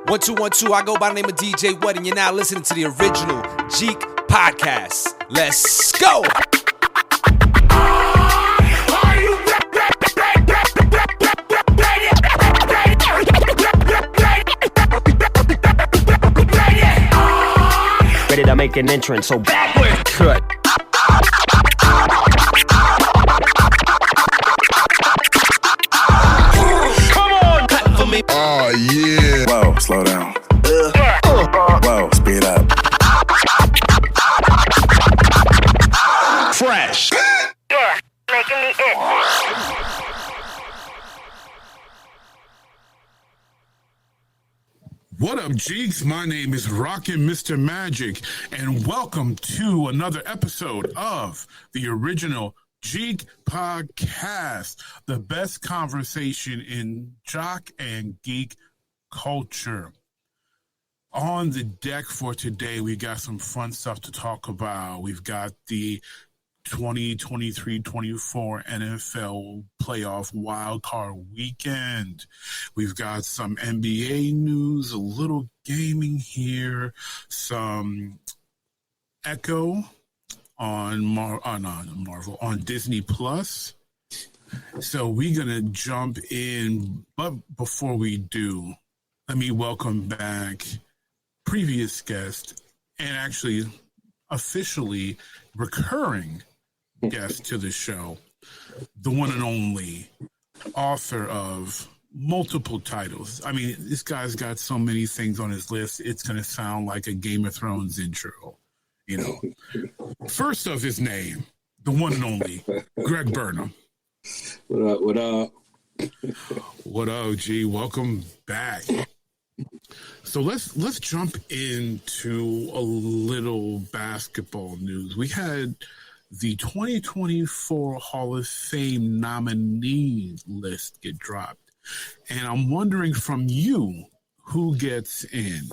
1-2-1-2, I go by the name of DJ What, and you're now listening to the original Jeek Podcast. Let's go! Ready to make an entrance, so backward cut. Come on, cut for me. Oh yeah. Whoa, slow down. Whoa, speed up. Fresh. Yeah, making me itch. What up, Jeeks? My name is RockinMrMagic, and welcome to another episode of the original Jeek Podcast, the best conversation in jock and geek culture. On the deck for today, we got some fun stuff to talk about. We've got the 2023-24 NFL playoff wildcard weekend. We've got some NBA news, a little gaming here, some Echo on Marvel, on Disney Plus. So we're going to jump in. But before we do, let me welcome back previous guest and actually officially recurring guest to the show, the one and only author of multiple titles. I mean, this guy's got so many things on his list, it's going to sound like a Game of Thrones intro, you know. First of his name, the one and only Greg Burnham. What up, what up? What up, G? Welcome back. So let's jump into a little basketball news. We had the 2024 Hall of Fame nominee list get dropped. And I'm wondering from you, who gets in?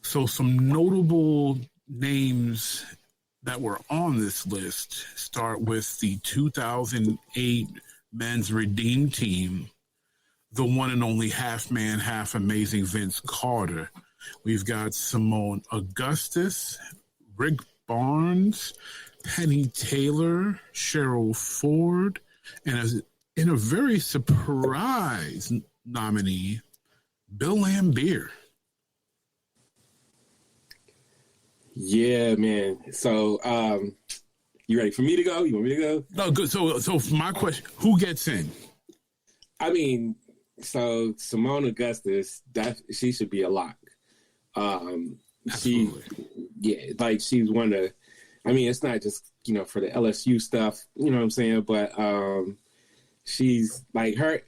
So some notable names that were on this list start with the 2008 Men's Redeem Team, the one and only half man, half amazing Vince Carter. We've got Simone Augustus, Rick Barnes, Penny Taylor, Cheryl Ford, and in a very surprise nominee, Bill Laimbeer. Yeah, man. So, you ready for me to go? You want me to go? No, good. So my question: who gets in? I mean, so Simone Augustus, she should be a lock. She's one of. I mean, it's not just, for the LSU stuff, you know what I'm saying? But she's like her,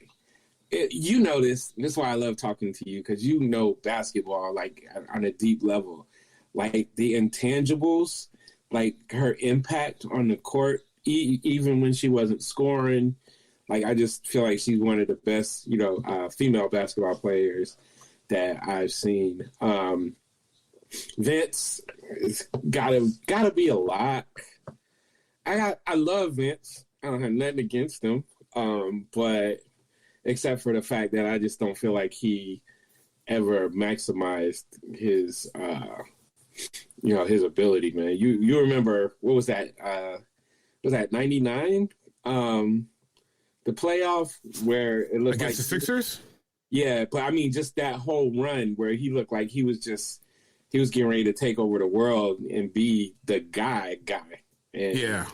this is why I love talking to you, because you know basketball, like on a deep level, like the intangibles, like her impact on the court, even when she wasn't scoring. Like, I just feel like she's one of the best, female basketball players that I've seen. Vince gotta be a lot. I love Vince. I don't have nothing against him, but except for the fact that I just don't feel like he ever maximized his his ability, man. You remember, what was that? Was that 99? The playoff where it looked against like the Sixers? Yeah, but I mean, just that whole run where he looked like he was getting ready to take over the world and be the guy. And, yeah.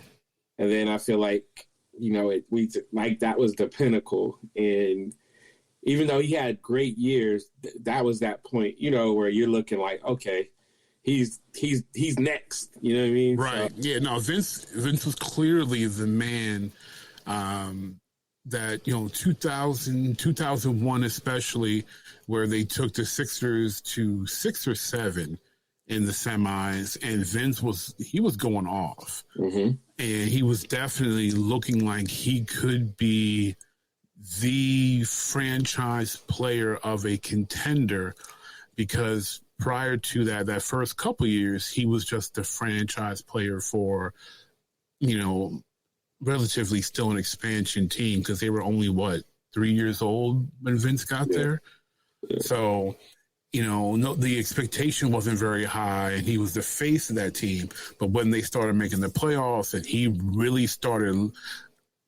And then I feel like, that was the pinnacle. And even though he had great years, that was that point, where you're looking like, okay, he's next. You know what I mean? Right. So, yeah. No, Vince was clearly the man. That 2001 especially, where they took the Sixers to 6 or 7 in the semis, and Vince was going off, and he was definitely looking like he could be the franchise player of a contender, because prior to that first couple years, he was just the franchise player for relatively still an expansion team, because they were only 3 years old when Vince got there. So no, the expectation wasn't very high, and he was the face of that team. But when they started making the playoffs, and he really started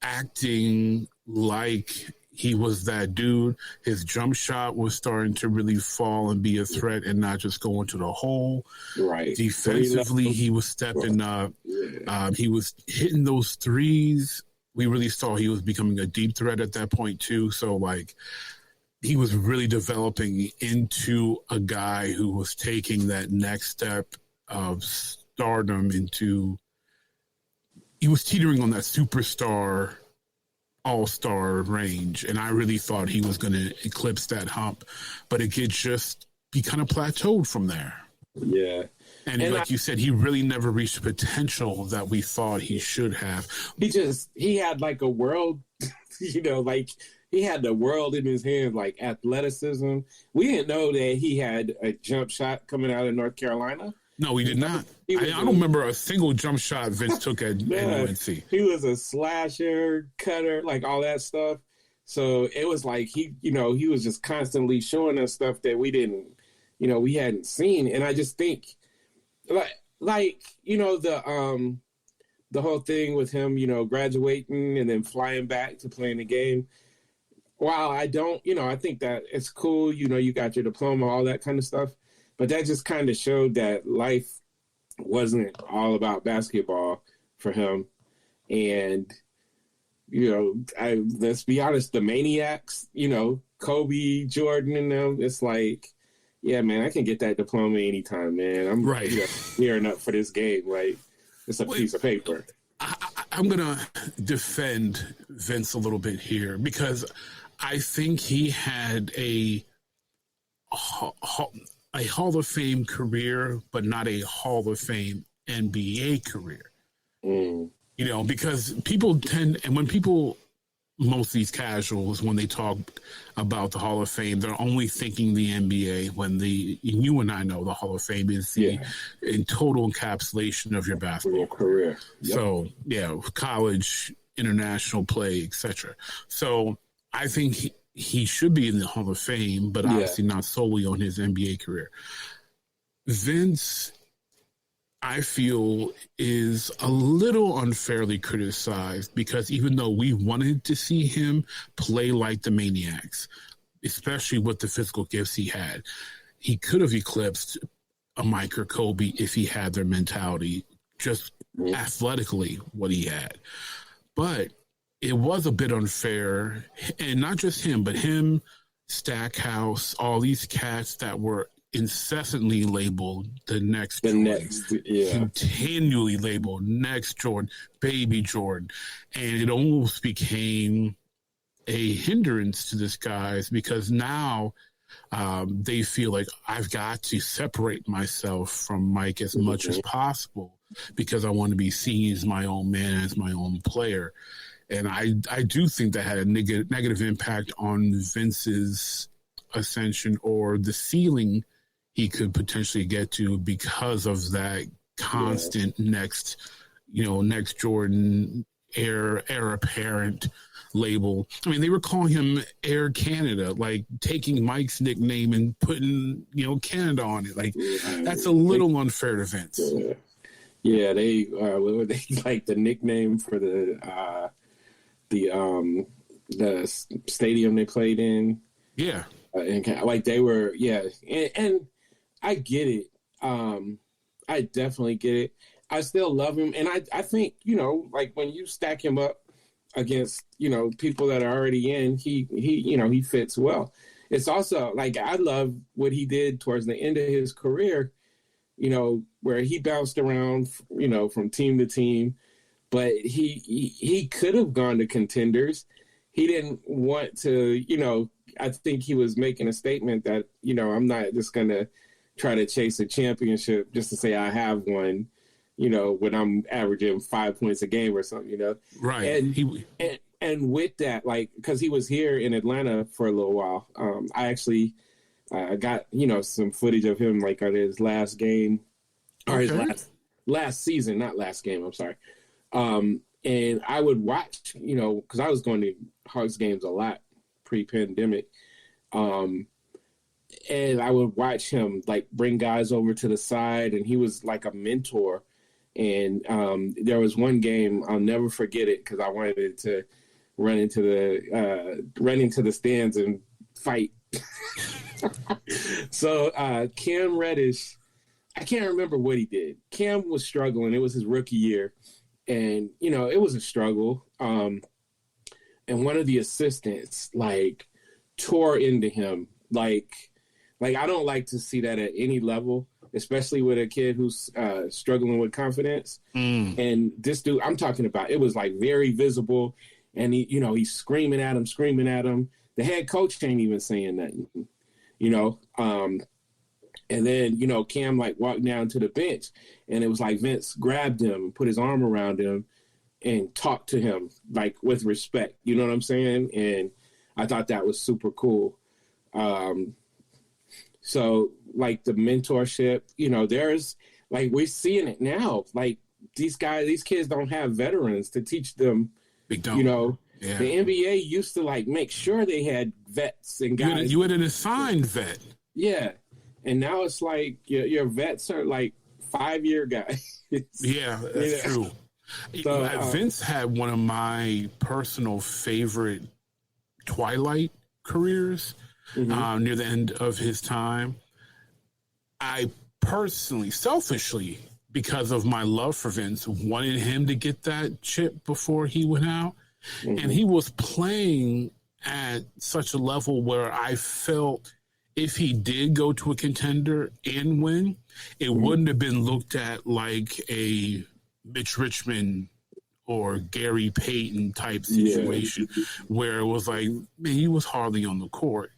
acting like he was that dude, his jump shot was starting to really fall and be a threat and not just go into the hole. Right. Defensively, he was stepping up. Yeah. He was hitting those threes. We really saw he was becoming a deep threat at that point, too. So, like, he was really developing into a guy who was taking that next step of stardom into. He was teetering on that superstar, all-star range, and I really thought he was going to eclipse that hump, but it could just be kind of plateaued from there. Yeah. And like you said, he really never reached the potential that we thought he should have. He had like a world, like he had the world in his hands, like athleticism. We didn't know that he had a jump shot coming out of North Carolina. No, we did not. I don't remember a single jump shot Vince took at UNC. He was a slasher, cutter, like all that stuff. So it was like he was just constantly showing us stuff that we didn't, we hadn't seen. And I just think, the whole thing with him, graduating and then flying back to playing the game. While I don't, I think that it's cool, you got your diploma, all that kind of stuff. But that just kind of showed that life wasn't all about basketball for him. And, let's be honest, the maniacs, Kobe, Jordan, and them, it's like, yeah, man, I can get that diploma anytime, man. I'm right. Gearing up for this game. Like, it's a piece of paper. I'm going to defend Vince a little bit here because I think he had a Hall of Fame career, but not a Hall of Fame NBA career. Because people tend, and when people, most of these casuals, when they talk about the Hall of Fame, they're only thinking the NBA when you and I know the Hall of Fame is the in total encapsulation of your basketball career. Yep. So, college, international play, etc. So I think he should be in the Hall of Fame, but obviously not solely on his NBA career. Vince, I feel, is a little unfairly criticized because even though we wanted to see him play like the Maniacs, especially with the physical gifts he had, he could have eclipsed a Mike or Kobe if he had their mentality, just athletically what he had. But it was a bit unfair, and not just him, but him, Stackhouse, all these cats that were incessantly labeled the next Jordan, continually labeled next Jordan, baby Jordan, and it almost became a hindrance to this guys because now they feel like I've got to separate myself from Mike as much as possible because I want to be seen as my own man, as my own player. And I do think that had a negative impact on Vince's ascension or the ceiling he could potentially get to because of that constant next Jordan heir apparent label. I mean, they were calling him Air Canada, like taking Mike's nickname and putting, Canada on it. Like that's a little unfair to Vince. Yeah, they like the nickname for the stadium they played in. Yeah. And like they were, and I get it. I definitely get it. I still love him, and I think like when you stack him up against people that are already in, he fits well. It's also like I love what he did towards the end of his career, where he bounced around, from team to team, but he could have gone to contenders. He didn't want to, I think he was making a statement that, I'm not just going to try to chase a championship just to say I have one, when I'm averaging 5 points a game or something, Right. And with that, like, because he was here in Atlanta for a little while. I actually got, some footage of him, like, at his last game, or his last season, not last game, I'm sorry. And I would watch, because I was going to Hawks games a lot pre-pandemic. and I would watch him like bring guys over to the side, and he was like a mentor. And there was one game, I'll never forget it, because I wanted to run into the stands and fight. So Cam Reddish, I can't remember what he did. Cam was struggling. It was his rookie year, and it was a struggle. And one of the assistants like tore into him. Like I don't like to see that at any level, especially with a kid who's struggling with confidence. And this dude, I'm talking about, it was like very visible. And he's screaming at him. The head coach ain't even saying nothing, and then, Cam like walked down to the bench, and it was like Vince grabbed him and put his arm around him and talked to him like with respect. You know what I'm saying? And I thought that was super cool. So like the mentorship, there's like, we're seeing it now. Like these kids don't have veterans to teach them. They don't. Yeah. The NBA used to like make sure they had vets and guys. You had an assigned vet. Yeah. And now it's like your vets are like 5-year guys. Yeah, that's true. So, Vince had one of my personal favorite Twilight careers near the end of his time. I personally, selfishly, because of my love for Vince, wanted him to get that chip before he went out. And he was playing at such a level where I felt if he did go to a contender and win, it wouldn't have been looked at like a Mitch Richmond or Gary Payton type situation where it was like, man, he was hardly on the court.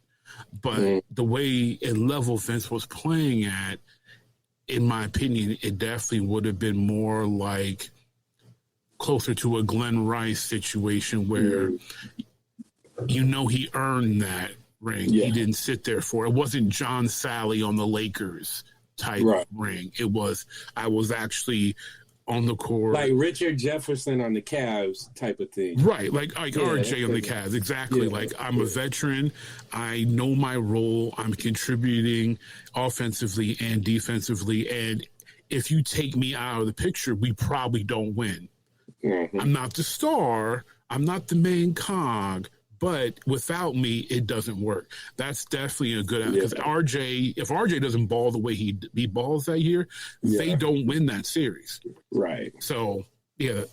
But the way and level Vince was playing at, in my opinion, it definitely would have been more like closer to a Glenn Rice situation where he earned that ring. He didn't sit there for it. It wasn't John Sally on the Lakers type ring. It was, I was actually on the court. Like Richard Jefferson on the Cavs type of thing. Right. Like RJ on the Cavs. Exactly. Like I'm a veteran. I know my role. I'm contributing offensively and defensively. And if you take me out of the picture, we probably don't win. I'm not the star. I'm not the main cog. But without me, it doesn't work. That's definitely a good, because if RJ doesn't ball the way he balls that year, they don't win that series. Right. So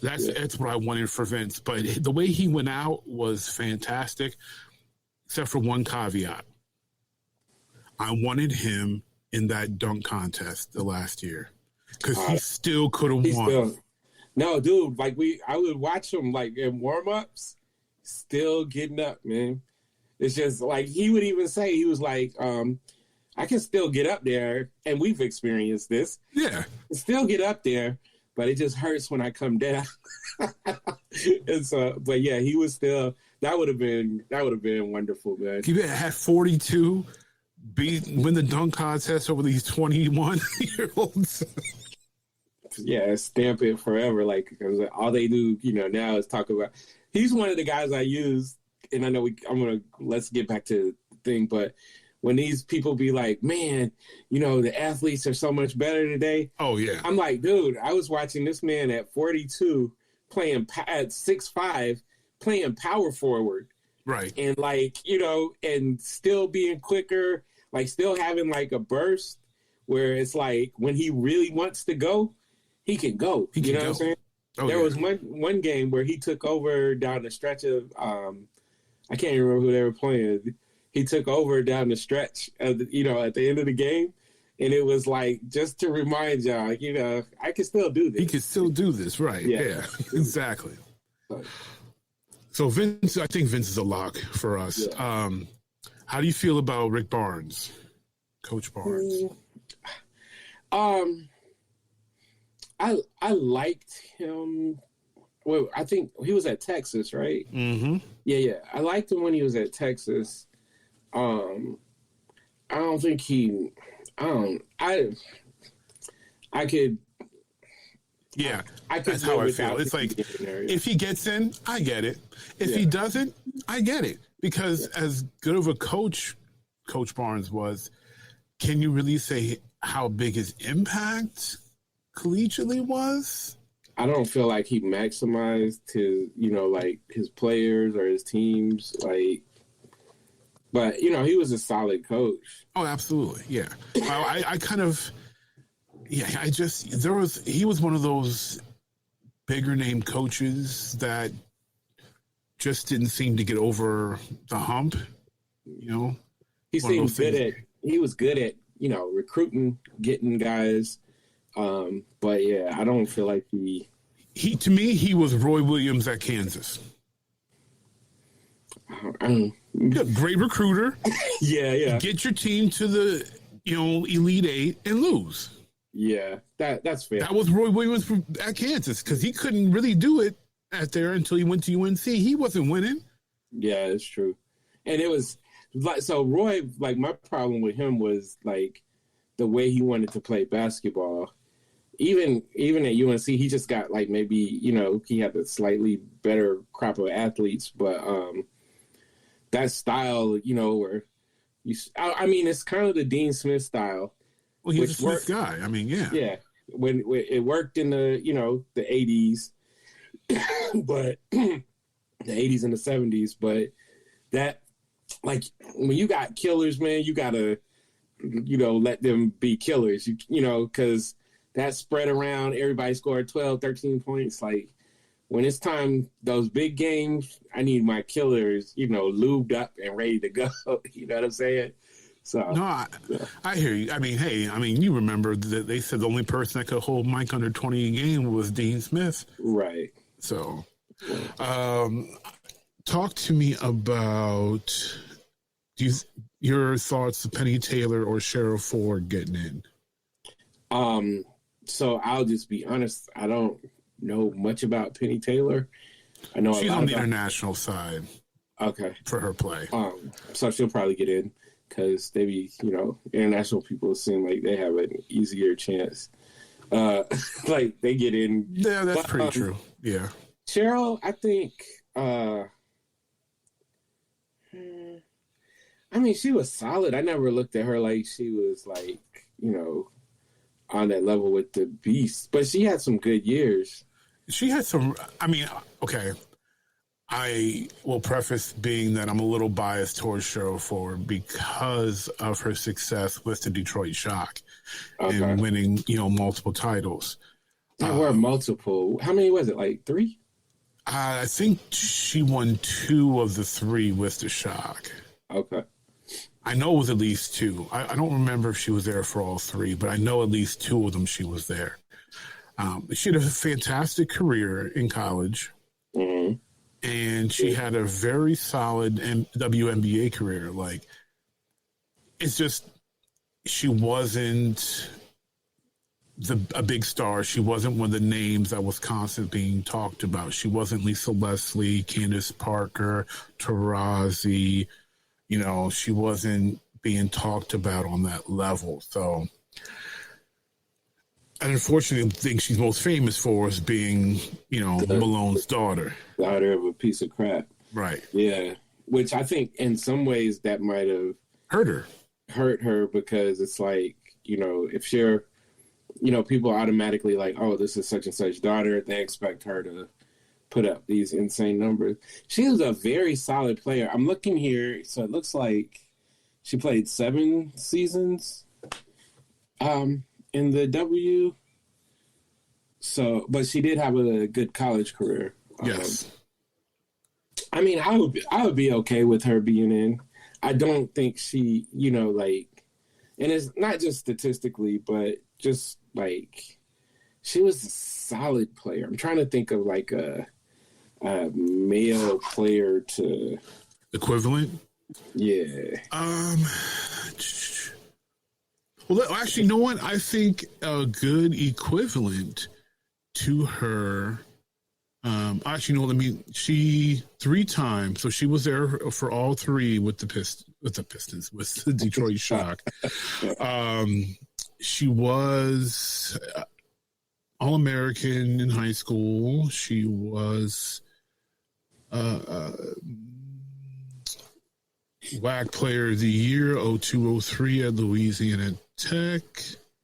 that's what I wanted for Vince. But the way he went out was fantastic, except for one caveat. I wanted him in that dunk contest the last year because he still could have won. No, dude, like I would watch him like in warm-ups. Still getting up, man. It's just like he would even say, he was like, I can still get up there, and we've experienced this. Yeah. Still get up there, but it just hurts when I come down. And so, but yeah, he was still, that would have been wonderful, man. He had 42, win the dunk contest over these 21-year-olds. Yeah, stamp it forever. Like, all they do, now is talk about. He's one of the guys I use, and I know let's get back to the thing, but when these people be like, man, the athletes are so much better today. Oh, yeah. I'm like, dude, I was watching this man at 42 playing at 6'5", playing power forward. Right. And and still being quicker, like still having like a burst where it's like when he really wants to go, he can go. You know what I'm saying? Oh, there was one game where he took over down the stretch of, I can't even remember who they were playing. He took over down the stretch, at the end of the game. And it was like, just to remind y'all, I can still do this. He can still do this, right. Yeah. Exactly. So Vince, I think Vince is a lock for us. Yeah. How do you feel about Rick Barnes, Coach Barnes? I liked him. Well, I think he was at Texas, right? Mm-hmm. Yeah. I liked him when he was at Texas. I don't think I could. Yeah, that's how I feel. It's like, if he gets in, I get it. If he doesn't, I get it. Because as good of a coach Coach Barnes was, can you really say how big his impact collegiately was? I don't feel like he maximized his, like his players or his teams, but he was a solid coach. Oh, absolutely, yeah. He was one of those bigger name coaches that just didn't seem to get over the hump. He was good at recruiting, getting guys. But yeah, I don't feel like to me, he was Roy Williams at Kansas. Great recruiter. Yeah. Get your team to the, Elite Eight and lose. Yeah, that's fair. That was Roy Williams at Kansas because he couldn't really do it at there until he went to UNC. He wasn't winning. Yeah, it's true. And it was so Roy, my problem with him was the way he wanted to play basketball. Even at UNC, he just got maybe, he had a slightly better crop of athletes, but that style, where it's kind of the Dean Smith style. Well, he's a Smith guy. Yeah. Yeah. When it worked in the, the 80s, but the 80s and the 70s, but that, when you got killers, man, you got to, let them be killers, because that spread around, everybody scored 12, 13 points. When it's time, those big games, I need my killers, lubed up and ready to go. You know what I'm saying? So no, I hear you. You remember that they said the only person that could hold Mike under 20 a game was Dean Smith. Right. So, talk to me about your thoughts of Penny Taylor or Cheryl Ford getting in. So I'll just be honest. I don't know much about Penny Taylor. I know she's on the international side. Okay. For her play. So she'll probably get in because they be, international people seem like they have an easier chance. They get in. Yeah, that's pretty true. Yeah. Cheryl, I think, she was solid. I never looked at her like she was on that level with the beast, but she had some good years. She had some, okay. I will preface being that I'm a little biased towards Cheryl Ford because of her success with the Detroit Shock and winning, multiple titles. There were multiple. How many was it? 3? I think she won 2 of the 3 with the Shock. Okay. I know it was at least 2. I don't remember if she was there for all 3, but I know at least 2 of them she was there. She had a fantastic career in college. Mm-hmm. And she had a very solid WNBA career. It's just she wasn't a big star. She wasn't one of the names that was constantly being talked about. She wasn't Lisa Leslie, Candace Parker, Tarazi. She wasn't being talked about on that level. So, and unfortunately, the thing she's most famous for is being, Malone's daughter. Daughter of a piece of crap. Right. Yeah. Which I think in some ways that might have hurt her because it's if you're, people automatically oh, this is such and such daughter. They expect her to put up these insane numbers. She was a very solid player. I'm looking here. So it looks like she played 7 seasons in the W. So, but she did have a good college career. Yes. I would be okay with her being in. I don't think she, and it's not just statistically, but just she was a solid player. I'm trying to think of a male player to equivalent. Yeah. Well, actually, you know what? I think a good equivalent to her. She 3 times, so she was there for all 3 with the Pistons, with the Detroit Shock. She was All-American in high school. She was WAC Player of the Year, 0203 at Louisiana Tech.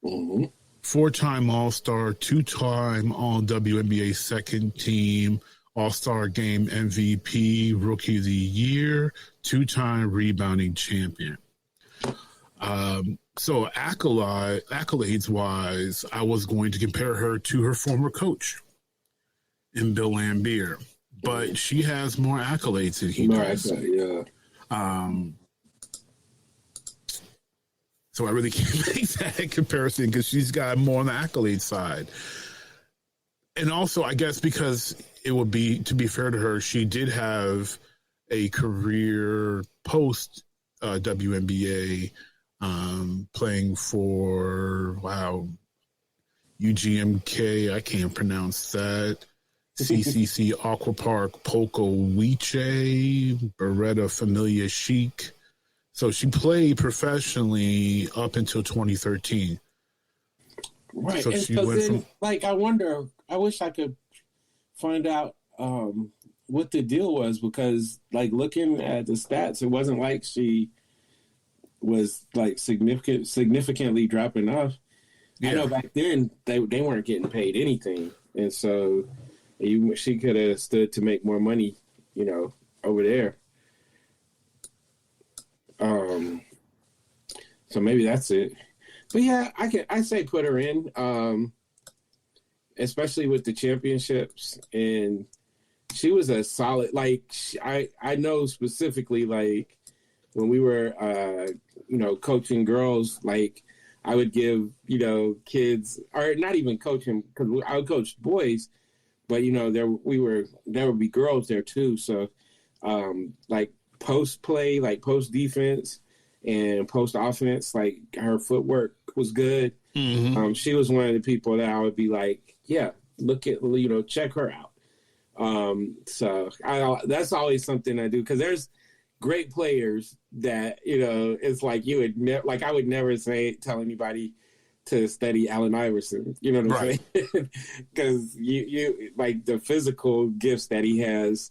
Mm-hmm. 4-time All-Star, 2-time All-WNBA second team, All-Star Game MVP, Rookie of the Year, 2-time rebounding champion. So accolades-wise, I was going to compare her to her former coach in Bill Laimbeer. But she has more accolades than he does. Yeah. So I really can't make that comparison because she's got more on the accolade side. And also, I guess because it would be, to be fair to her, she did have a career post WNBA playing for, UGMK, I can't pronounce that. CCC Aqua Park Poco Wiche, Beretta Familia Chic. So she played professionally up until 2013. Right. So and she so went then, from, I wonder, I wish I could find out what the deal was, because looking at the stats, it wasn't like she was significantly dropping off. Yeah. I know back then they weren't getting paid anything. And so she could have stood to make more money, over there. So maybe that's it. But yeah, I say put her in, especially with the championships. And she was a solid, I know specifically, when we were, coaching girls, I would give, kids, or not even coaching, because I would coach boys, but there would be girls there too. So post play, post defense and post offense, her footwork was good. mm-hmm. She was one of the people that I would be look at, check her out. So that's always something I do, because there's great players that, it's you would I would never tell anybody to study Allen Iverson, you know what I'm saying? Because you the physical gifts that he has.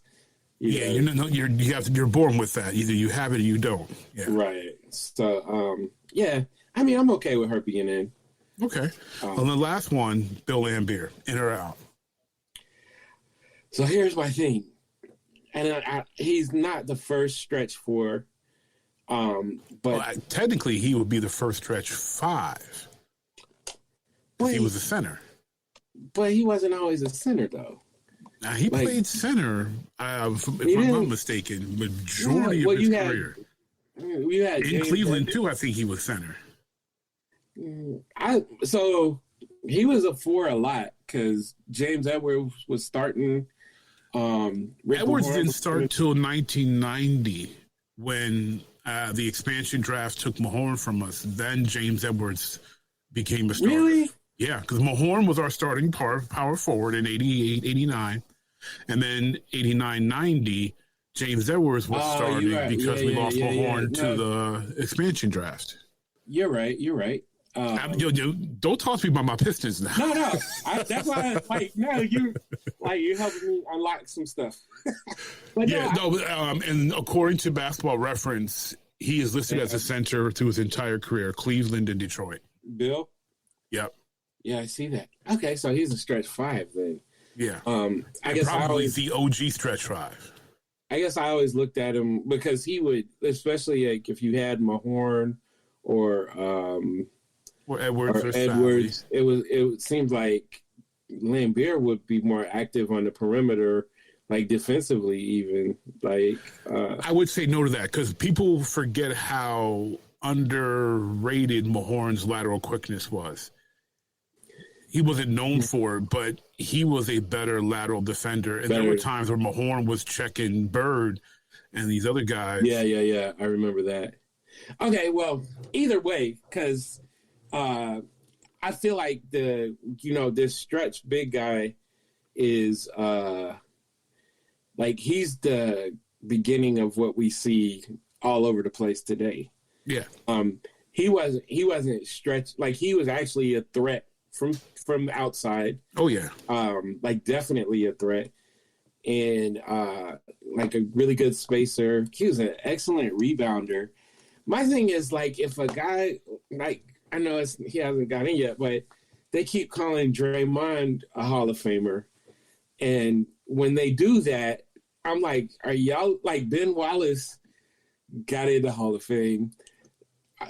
You're born with that. Either you have it or you don't. Yeah. Right. So, I'm okay with her being in. Okay. The last one, Bill Laimbeer, in or out? So here's my thing. And he's not the first stretch 4. But technically he would be the first stretch 5. He was a center. But he wasn't always a center, though. Now, he played center, if I'm not mistaken, majority of his career. In Cleveland, too, I think he was center. So he was a 4 a lot, because James Edwards was starting. Edwards didn't start until 1990, when the expansion draft took Mahorn from us. Then James Edwards became a starter. Really? Yeah, because Mahorn was our starting power forward in 88, 89. And then 89, 90, James Edwards was starting because we lost Mahorn to the expansion draft. You're right. Don't talk to me about my Pistons now. No. That's why you're helping me unlock some stuff. But and according to Basketball Reference, he is listed as a center through his entire career, Cleveland and Detroit. Bill? Yep. Yeah, I see that. Okay, so he's a stretch 5 then. Yeah. I guess probably the OG stretch 5. I guess I always looked at him because he would, especially if you had Mahorn or Edwards, it seemed like Laimbeer would be more active on the perimeter, defensively even. I would say no to that, because people forget how underrated Mahorn's lateral quickness was. He wasn't known for it, but he was a better lateral defender. And there were times where Mahorn was checking Bird and these other guys. Yeah. I remember that. Okay, well, either way, because I feel like this stretch big guy is he's the beginning of what we see all over the place today. Yeah. He wasn't stretched, he was actually a threat from outside. Oh yeah. Definitely a threat. and like a really good spacer. He was an excellent rebounder. My thing is, like, if a guy, like, I know he hasn't got in yet, but they keep calling Draymond a Hall of Famer. And when they do that, I'm like, are y'all, like, Ben Wallace got in the Hall of Fame.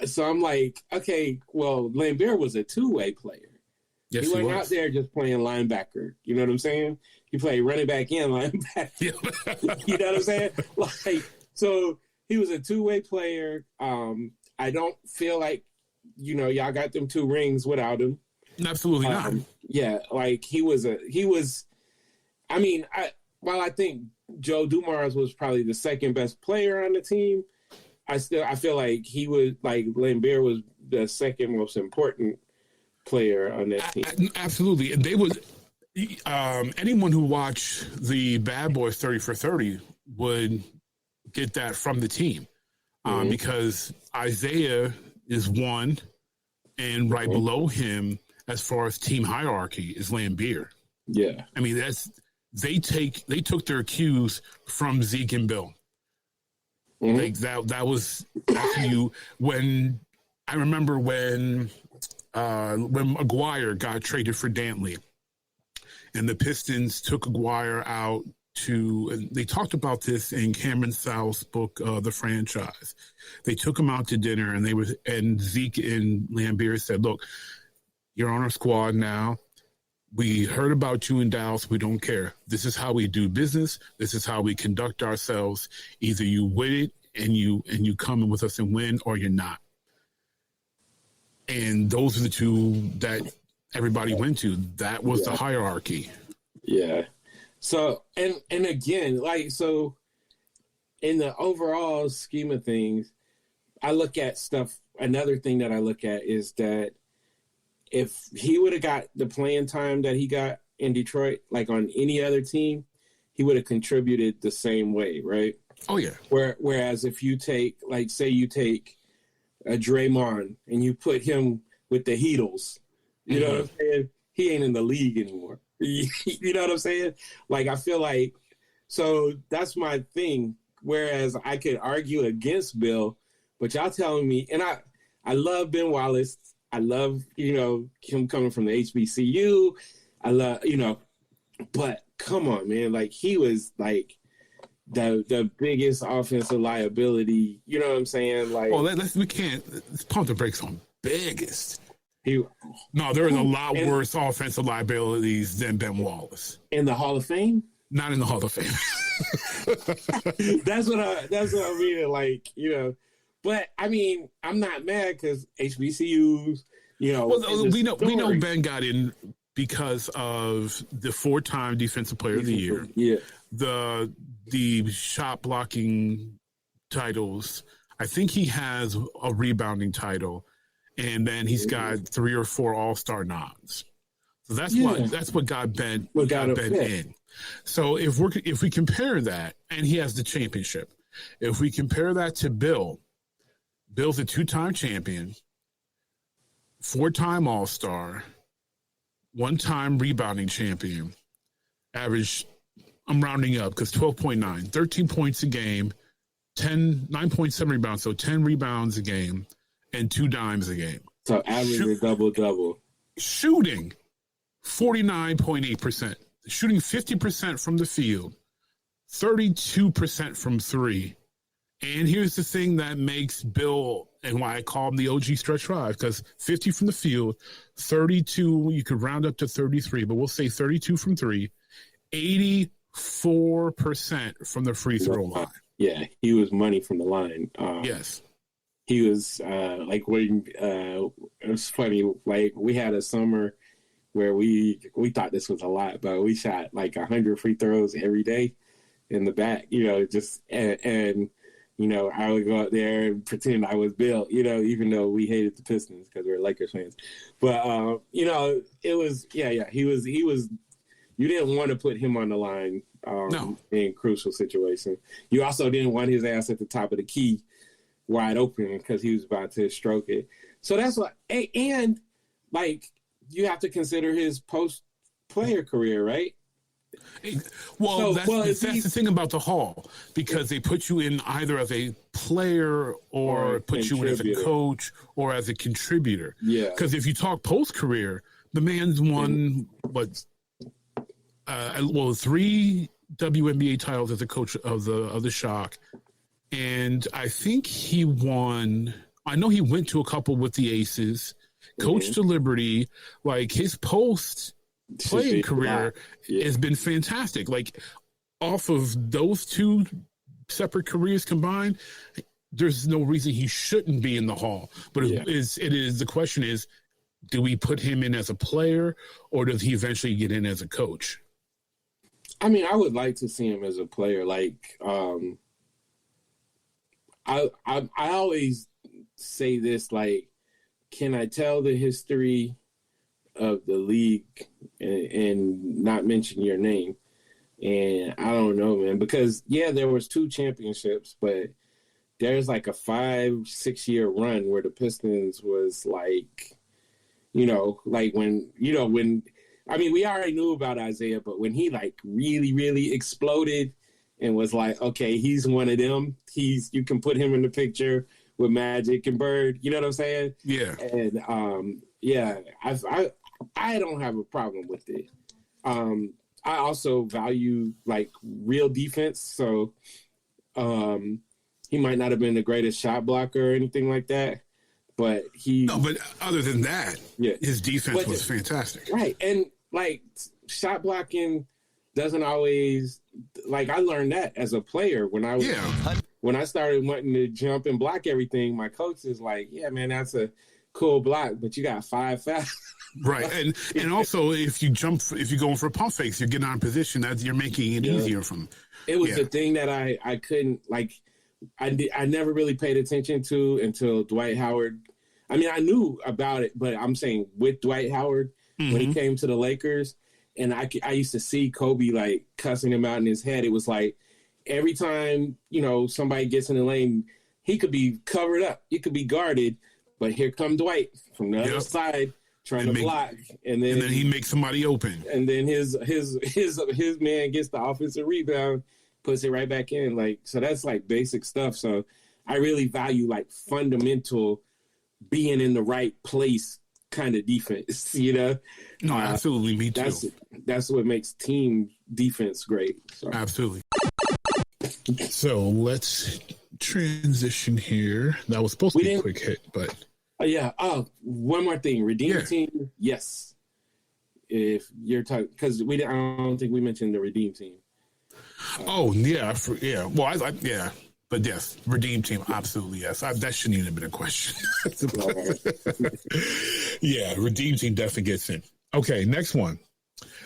So I'm like, okay, well, Laimbeer was a two-way player. Yes, he wasn't out there just playing linebacker. You know what I'm saying? He played running back and linebacker. Yeah. You know what I'm saying? Like, so he was a two-way player. I don't feel like, y'all got them 2 rings without him. Absolutely not. Yeah, like while I think Joe Dumars was probably the second best player on the team, I feel like he was, like, Laimbeer was the second most important player on that team. Absolutely. And they was anyone who watched the Bad Boys 30 for 30 would get that from the team. Because Isaiah is 1, and right below him, as far as team hierarchy, is Laimbeer. Yeah. I mean, they took their cues from Zeke and Bill. Like that's you. When I remember when McGuire got traded for Dantley, and the Pistons took McGuire out and they talked about this in Cameron South's book, The Franchise. They took him out to dinner, and Zeke and Laimbeer said, "Look, you're on our squad now. We heard about you in Dallas. We don't care. This is how we do business. This is how we conduct ourselves. Either you win it and you come in with us and win, or you're not." And those are the 2 that everybody went to. That was the hierarchy. Yeah. So, and again, like, so in the overall scheme of things, I look at stuff. Another thing that I look at is that if he would have got the playing time that he got in Detroit, like on any other team, he would have contributed the same way, right? Oh, yeah. Whereas if you take, like, say you take a Draymond and you put him with the Heatles, you know what I'm saying? He ain't in the league anymore. You know what I'm saying? Like, I feel like, so that's my thing. Whereas I could argue against Bill, but y'all telling me, and I love Ben Wallace. I love, him coming from the HBCU. I love, but come on, man. Like, he was like the biggest offensive liability. You know what I'm saying? Like, well, let's pump the brakes on biggest. No, there is a lot worse offensive liabilities than Ben Wallace. In the Hall of Fame? Not in the Hall of Fame. That's what I mean. Like, but I mean, I'm not mad because HBCUs, Well, we know Ben got in because of the 4-time Defensive Player of the Year. Yeah. The shot blocking titles. I think he has a rebounding title. And then he's got 3 or 4 All-Star nods. So that's what got Ben in. So if we compare that, and he has the championship, if we compare that to Bill's a 2-time champion, 4-time All-Star, 1-time rebounding champion, average, I'm rounding up because 12.9, 13 points a game, 9.7 rebounds, so 10 rebounds a game, and 2 dimes a game. So average a double-double. Shooting 49.8%. Shooting 50% from the field, 32% from 3. And here's the thing that makes Bill, and why I call him the OG stretch 5, because 50 from the field, 32, you could round up to 33, but we'll say 32 from 3, 84% from the free throw line. Yeah, he was money from the line. Yes. He was like when it was funny. Like we had a summer where we thought this was a lot, but we shot like 100 free throws every day in the back. Just and I would go out there and pretend I was Bill. Even though we hated the Pistons because we were Lakers fans. But it was he was. You didn't want to put him on the line in crucial situations. You also didn't want his ass at the top of the key, wide open, because he was about to stroke it. So that's what, and like you have to consider his post-player career, right? Well, that's the thing about the Hall, because they put you in either as a player or put you in as a coach or as a contributor. Yeah. Because if you talk post-career, the man's won, 3 WNBA titles as a coach of the Shock. And I think he won, I know he went to a couple with the Aces, coached the Liberty. Like, his post-playing career has been fantastic. Like, off of those 2 separate careers combined, there's no reason he shouldn't be in the Hall. But the question is, do we put him in as a player, or does he eventually get in as a coach? I mean, I would like to see him as a player. Like, I always say this, like, can I tell the history of the league and not mention your name? And I don't know, man, because there was 2 championships, but there's like a 5-6 year run where the Pistons was like, when I mean, we already knew about Isaiah, but when he like really, really exploded and was like, okay, he's one of them. You can put him in the picture with Magic and Bird. You know what I'm saying? Yeah. And I don't have a problem with it. I also value like real defense, so he might not have been the greatest shot blocker or anything like that, but but other than that, his defense was fantastic. Right, and like shot blocking doesn't always, like, I learned that as a player when I was when I started wanting to jump and block everything. My coach is like, "Yeah, man, that's a cool block, but you got 5 fouls." Right, and also if you're going for pump fakes, you're getting out of position. You're making it easier from. It was the thing that I couldn't, like. I never really paid attention to until Dwight Howard. I mean, I knew about it, but I'm saying with Dwight Howard when he came to the Lakers, and I used to see Kobe like cussing him out in his head. It was like every time somebody gets in the lane, he could be covered up, he could be guarded, but here come Dwight from the other side trying to block, and then he makes somebody open, and then his man gets the offensive rebound, puts it right back in. Like, so that's like basic stuff. So I really value like fundamental being in the right place kind of defense, No, absolutely. Me too. That's what makes team defense great. So. Absolutely. So let's transition here. That was supposed to be a quick hit, but one more thing. Redeem team. Yes. If you're talking, because I don't think we mentioned the redeem team. Well, but yes, redeem team, absolutely yes. That shouldn't even have been a question. Redeem team definitely gets in. Okay, next one.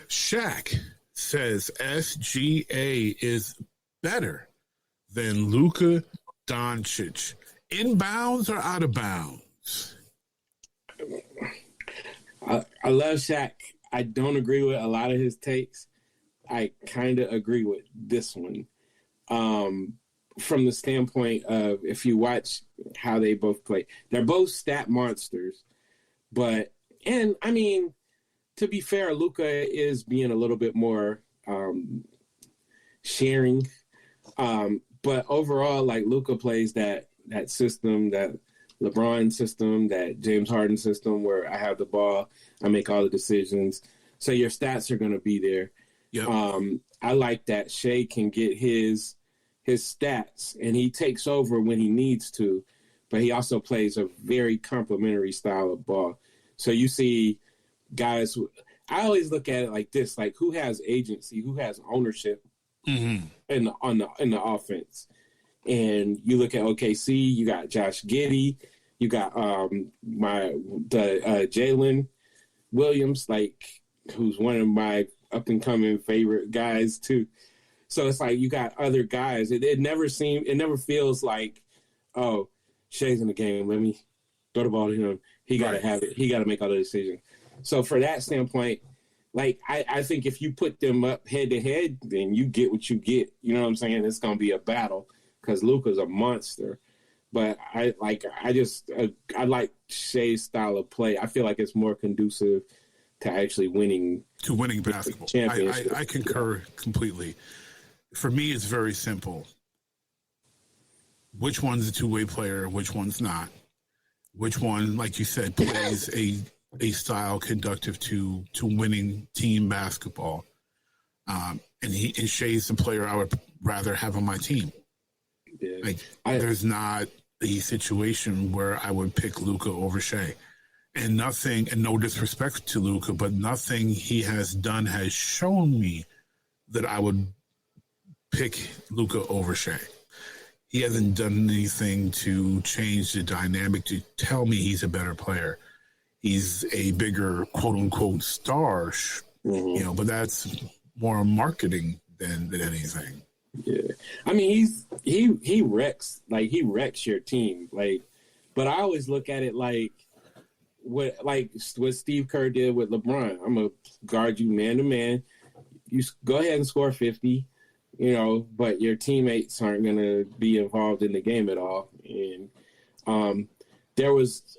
Shaq says SGA is better than Luka Doncic. Inbounds or out of bounds? I love Shaq. I don't agree with a lot of his takes. I kind of agree with this one. From the standpoint of, if you watch how they both play, they're both stat monsters. And I mean, to be fair, Luka is being a little bit more sharing. But overall, like, Luka plays that system, that LeBron system, that James Harden system, where I have the ball, I make all the decisions. So your stats are going to be there. Yep. I like that Shea can get his stats, and he takes over when he needs to, but he also plays a very complementary style of ball. So you see guys, I always look at it like this, like, who has agency, who has ownership in the offense. And you look at OKC, you got Josh Giddey, you got Jalen Williams, like, who's one of my up-and-coming favorite guys too. So it's like you got other guys. It never feels like, oh, Shea's in the game, let me throw the ball to him. He got to have it. He got to make all the decisions. So for that standpoint, like, I think if you put them up head-to-head, then you get what you get. You know what I'm saying? It's going to be a battle because Luka's a monster. But I like Shea's style of play. I feel like it's more conducive to actually winning basketball. Championship. I concur completely. For me, it's very simple. Which one's a two-way player? Which one's not? Which one, like you said, plays a style conductive to winning team basketball? And Shai's the player I would rather have on my team. Yeah. There's not a situation where I would pick Luka over Shai. And nothing, and no disrespect to Luka, but nothing he has done has shown me that I would pick Luka over Shai. He hasn't done anything to change the dynamic to tell me he's a better player. He's a bigger quote unquote star, but that's more marketing than anything. Yeah, I mean he wrecks your team, but I always look at it like what Steve Kerr did with LeBron. I'm gonna guard you man to man. You go ahead and score 50. But your teammates aren't going to be involved in the game at all. And there was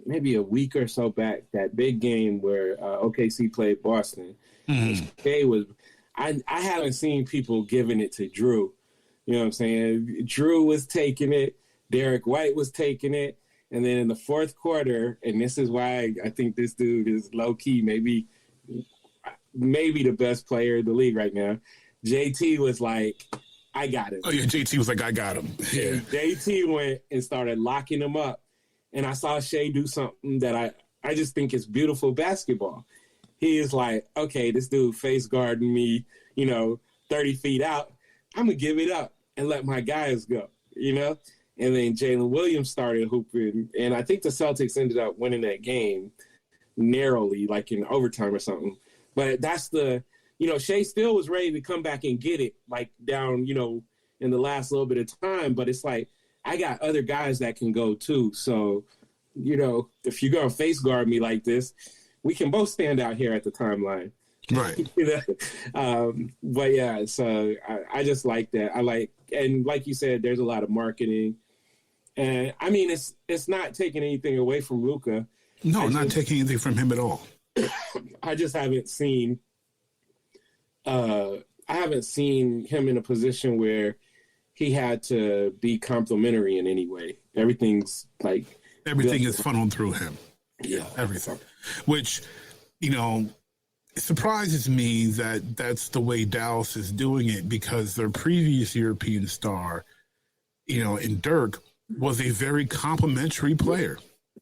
maybe a week or so back, that big game where OKC played Boston. Mm-hmm. I haven't seen people giving it to Drew. You know what I'm saying? Drew was taking it. Derek White was taking it. And then in the fourth quarter, and this is why I think this dude is low-key maybe the best player in the league right now. JT was like, I got him. Oh, yeah, JT was like, I got him. Yeah. JT went and started locking him up. And I saw Shai do something that I just think is beautiful basketball. He is like, okay, this dude face guarding me, 30 feet out. I'm going to give it up and let my guys go, And then Jalen Williams started hooping. And I think the Celtics ended up winning that game narrowly, like in overtime or something. But that's Shai still was ready to come back and get it, down, in the last little bit of time. But it's like, I got other guys that can go too. So, if you're going to face guard me like this, we can both stand out here at the timeline. Right. But yeah, so I just like that. And like you said, there's a lot of marketing. And I mean, it's not taking anything away from Luka. No, not taking anything from him at all. I just haven't seen him in a position where he had to be complimentary in any way. Everything is funneled through him. Yeah, everything. Which, it surprises me that that's the way Dallas is doing it, because their previous European star, in Dirk, was a very complimentary player.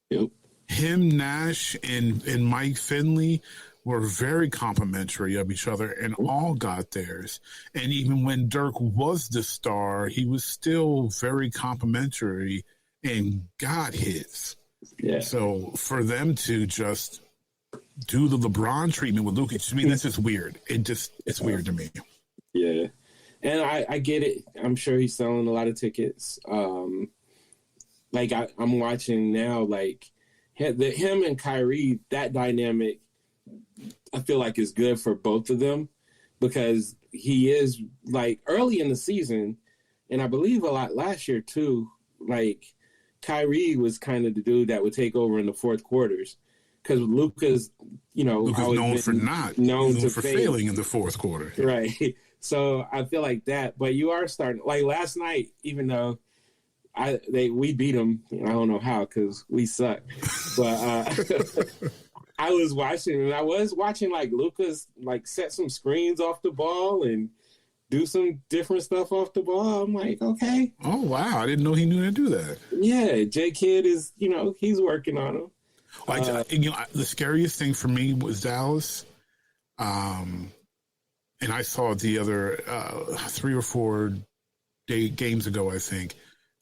Yep. Him, Nash, and Mike Finley were very complimentary of each other and all got theirs. And even when Dirk was the star, he was still very complimentary and got his. Yeah. So for them to just do the LeBron treatment with Luka, to me, that's just weird. It's weird to me. Yeah. And I get it. I'm sure he's selling a lot of tickets. I'm watching now, him and Kyrie, that dynamic, I feel like is good for both of them, because he is early in the season, and I believe a lot last year too, Kyrie was kind of the dude that would take over in the fourth quarters, because Luka's known for failing in the fourth quarter. Right. So I feel like that, but you are starting, last night, even though we beat them, I don't know how, because we suck, but I was watching Luka's set some screens off the ball and do some different stuff off the ball. I'm like, okay. Oh, wow. I didn't know he knew how to do that. Yeah. J-Kid is, he's working on him. The scariest thing for me was Dallas. And I saw it the other 3 or 4 games ago, I think,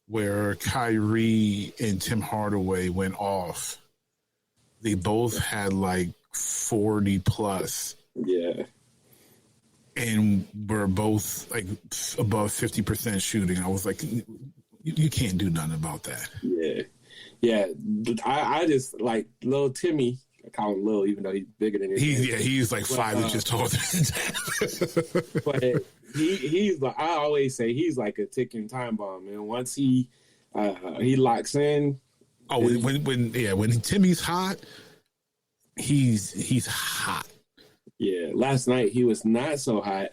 where Kyrie and Tim Hardaway went off. They both had 40 plus. Yeah. And were both above 50% shooting. I was like, you can't do nothing about that. Yeah. Yeah. I just little Timmy. I call him Lil, even though he's bigger than his he's 5 inches taller than that. But he's I always say he's like a ticking time bomb, man. Once he locks in. Oh, when Timmy's hot, he's hot. Yeah, last night he was not so hot,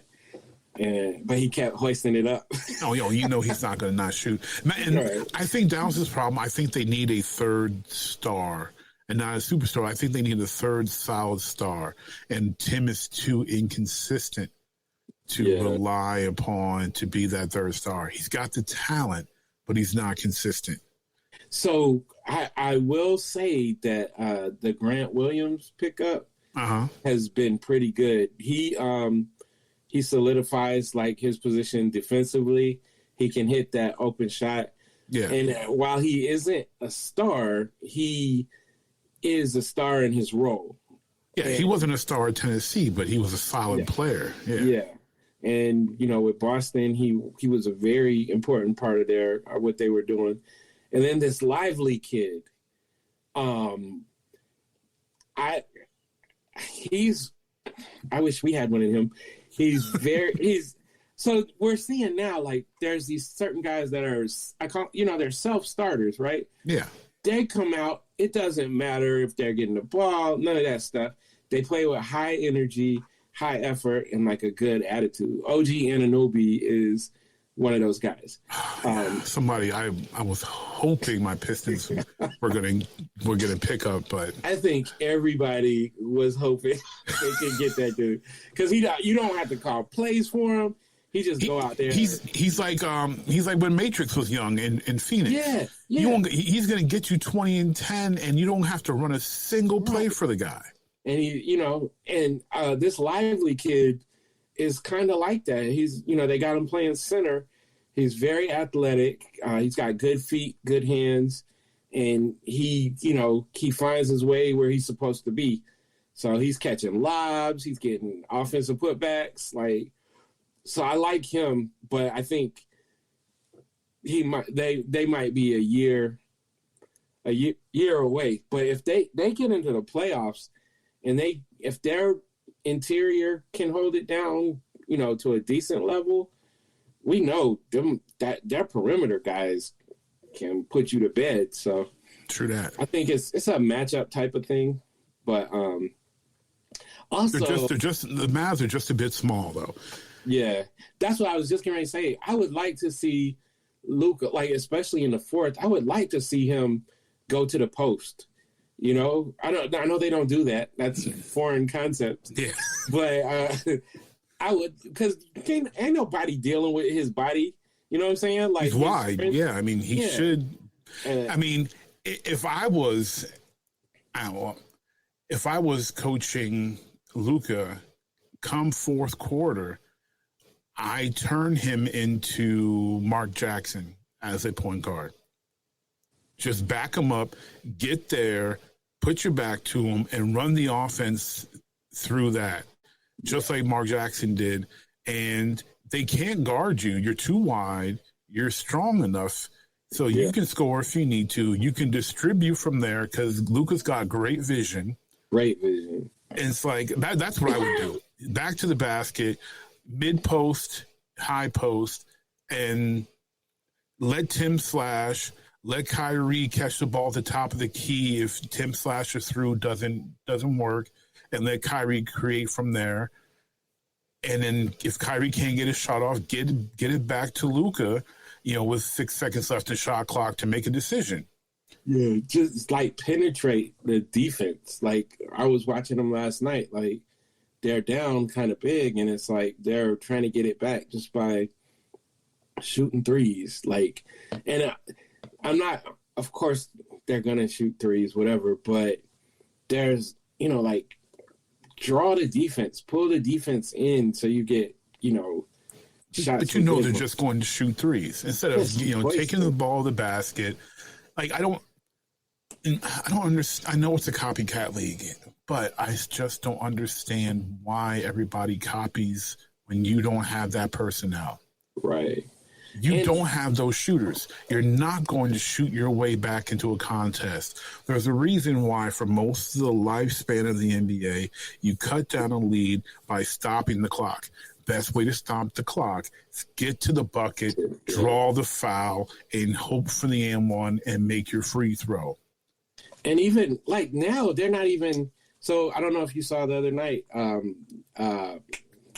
but he kept hoisting it up. He's not going to not shoot. And right. I think that was his problem. I think they need a third star and not a superstar. I think they need a third solid star. And Tim is too inconsistent to rely upon to be that third star. He's got the talent, but he's not consistent. So I will say that the Grant Williams pickup has been pretty good. He solidifies like his position defensively. He can hit that open shot. Yeah. And while he isn't a star, he is a star in his role. Yeah, he wasn't a star at Tennessee, but he was a solid player. Yeah. And, with Boston, he was a very important part of what they were doing. And then this Lively kid, I wish we had one of him. So we're seeing now, like, there's these certain guys that are, they're self-starters, right? Yeah. They come out, it doesn't matter if they're getting the ball, none of that stuff. They play with high energy, high effort, and like a good attitude. OG Anunoby is one of those guys. Somebody I was hoping my Pistons were gonna pick up, but I think everybody was hoping they could get that dude because you don't have to call plays for him. He just go out there. He's like when Matrix was young in Phoenix. Yeah. He's gonna get you 20 and 10, and you don't have to run a single play for the guy. And this Lively kid is kind of like that. He's, they got him playing center. He's very athletic. He's got good feet, good hands, and he finds his way where he's supposed to be. So he's catching lobs. He's getting offensive putbacks. So I like him, but I think they might be a year away. But if they get into the playoffs and if their interior can hold it down, to a decent level, we know that their perimeter guys can put you to bed. So true that. I think it's a matchup type of thing, but also they're just the Mavs are just a bit small though. Yeah, that's what I was just going to say. I would like to see Luka, especially in the fourth. I would like to see him go to the post. I know they don't do that. That's a foreign concept. Yeah, but I would, because ain't nobody dealing with his body. You know what I'm saying? Like, he's wide. Yeah, I mean, he should. I mean, if I was coaching Luka, come fourth quarter, I turn him into Mark Jackson as a point guard. Just back him up, get there, put your back to him, and run the offense through that, just like Mark Jackson did. And they can't guard you. You're too wide. You're strong enough, so you can score if you need to. You can distribute from there because Luka's got great vision. Great vision. And it's like that's what I would do. Back to the basket, mid-post, high post, and let Tim slash. Let Kyrie catch the ball at the top of the key if Tim slashes through doesn't work, and let Kyrie create from there. And then if Kyrie can't get his shot off, get it back to Luka, with 6 seconds left in shot clock to make a decision. Yeah, just penetrate the defense. I was watching them last night. They're down kind of big, and it's they're trying to get it back just by shooting threes. I'm not, of course, they're going to shoot threes, whatever, but there's, draw the defense, pull the defense in so you get, shots. But they're just going to shoot threes instead of, taking the ball to the basket. I don't understand. I know it's a copycat league, but I just don't understand why everybody copies when you don't have that personnel. Right. You don't have those shooters. You're not going to shoot your way back into a contest. There's a reason why for most of the lifespan of the NBA, you cut down a lead by stopping the clock. Best way to stop the clock is get to the bucket, draw the foul, and hope for the and one and make your free throw. And even now, they're not even So I don't know if you saw the other night,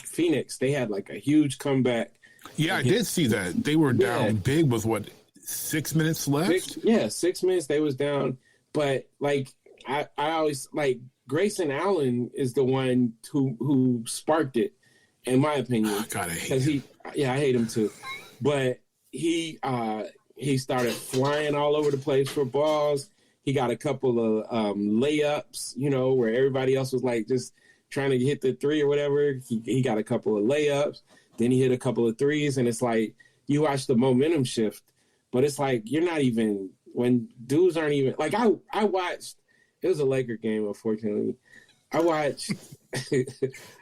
Phoenix, they had like a huge comeback. Yeah, I did see that. They were down big with 6 minutes left? 6 minutes they was down. But like I always like Grayson Allen is the one who sparked it, in my opinion. Oh, God, I hate him. I hate him too. But he started flying all over the place for balls. He got a couple of layups, where everybody else was like just trying to hit the three or whatever. He got a couple of layups. Then he hit a couple of threes, and it's like you watch the momentum shift. But it's like you're not even when dudes aren't even like I watched. It was a Laker game, unfortunately. I watched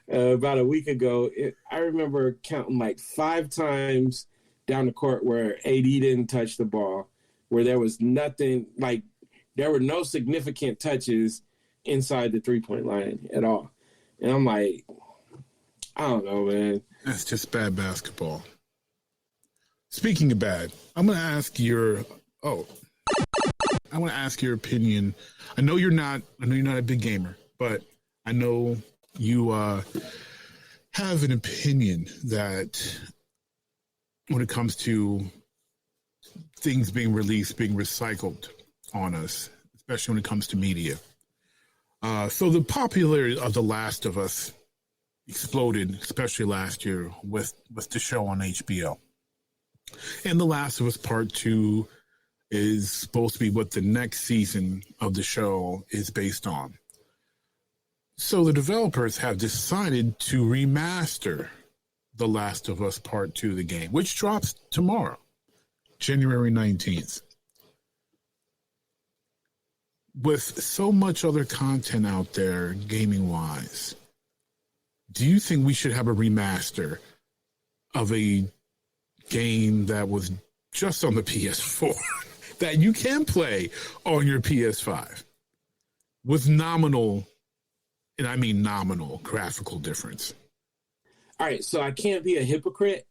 about a week ago. I remember counting like 5 times down the court where AD didn't touch the ball, where there was nothing like. There were no significant touches inside the 3-point line at all. And I'm like, I don't know, man. That's just bad basketball. Speaking of bad, I'm going to ask your opinion. I know you're not a big gamer, but I know you have an opinion that when it comes to things being released, being recycled on us, especially when it comes to media. So the popularity of The Last of Us exploded, especially last year with the show on HBO. And The Last of Us Part 2 is supposed to be what the next season of the show is based on. So the developers have decided to remaster The Last of Us Part 2, the game, which drops tomorrow, January 19th. With so much other content out there, gaming-wise, do you think we should have a remaster of a game that was just on the PS4 that you can play on your PS5 with nominal, and I mean nominal, graphical difference? All right, so I can't be a hypocrite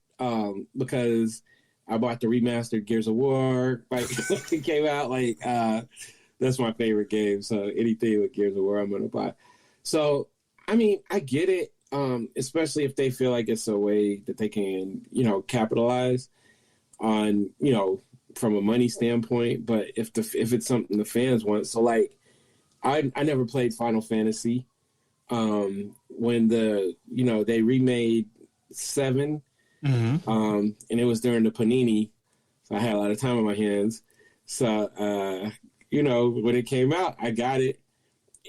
because I bought the remastered Gears of War. Like, it came out, like... that's my favorite game. So anything with Gears of War, I'm going to buy. So, I mean, I get it, especially if they feel like it's a way that they can, capitalize on, from a money standpoint. But if it's something the fans want. So, like, I never played Final Fantasy. When they remade 7, and it was during the Panini. So I had a lot of time on my hands. So, when it came out, I got it,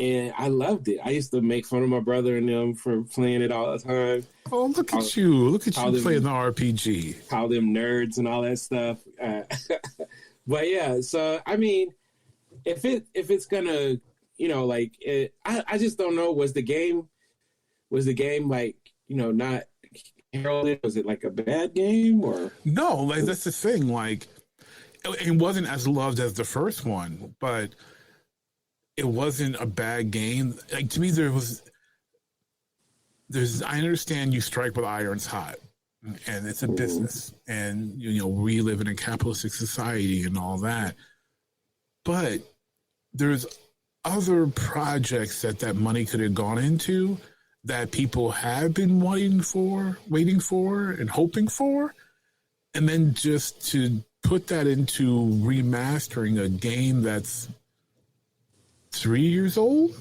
and I loved it. I used to make fun of my brother and them for playing it all the time. Oh, look at you. Look at you playing the RPG. Call them nerds and all that stuff. But, yeah, so, I mean, if it's going to, I just don't know. Was the game like, not heralded? Was it like a bad game or? No, like that's the thing. Like, it wasn't as loved as the first one, but it wasn't a bad game. Like, to me, I understand you strike with iron's hot, and it's a business, and we live in a capitalistic society and all that. But there's other projects that money could have gone into that people have been waiting for, and hoping for, and then just to put that into remastering a game that's 3 years old.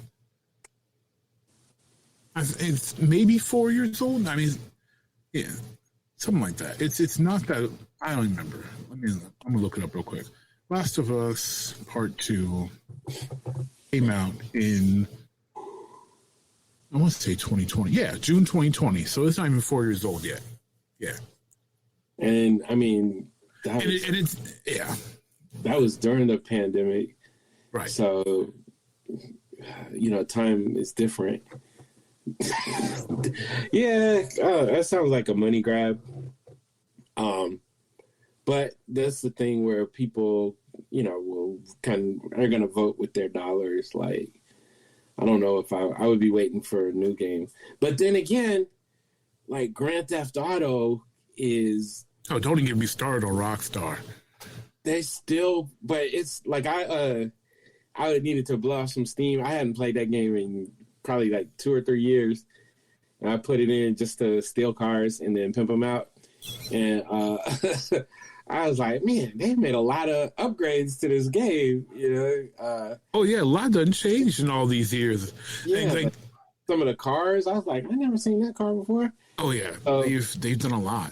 It's maybe 4 years old. I mean, yeah, something like that. It's not that. I don't remember. I'm gonna look it up real quick. Last of Us Part 2 came out in, I want to say 2020. Yeah, June 2020. So it's not even 4 years old yet. Yeah. And I mean, that was during the pandemic, right? So, time is different. Yeah, that sounds like a money grab. But that's the thing where people, are going to vote with their dollars. Like, I don't know if I would be waiting for a new game. But then again, like Grand Theft Auto is. Oh, don't even get me started on Rockstar. They still, but it's like I needed to blow off some steam. I hadn't played that game in probably like 2 or 3 years. And I put it in just to steal cars and then pimp them out. And I was like, man, they made a lot of upgrades to this game, Oh yeah, a lot done changed in all these years. Yeah, like some of the cars, I was like, I never seen that car before. Oh yeah, they've done a lot.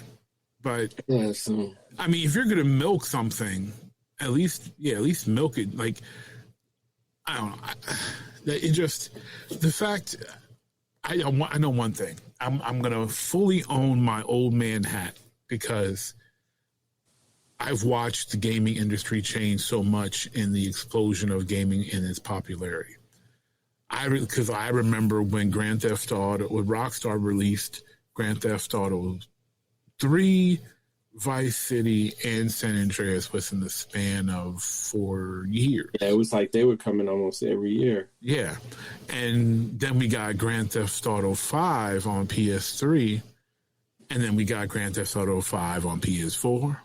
But yeah, so I mean, if you're gonna milk something, at least milk it. Like I don't know, it just the fact. I know one thing. I'm gonna fully own my old man hat because I've watched the gaming industry change so much in the explosion of gaming and its popularity. Because I remember when when Rockstar released Grand Theft Auto 3, Vice City, and San Andreas within the span of 4 years. Yeah, it was like they were coming almost every year. Yeah. And then we got Grand Theft Auto 5 on PS3, and then we got Grand Theft Auto 5 on PS4,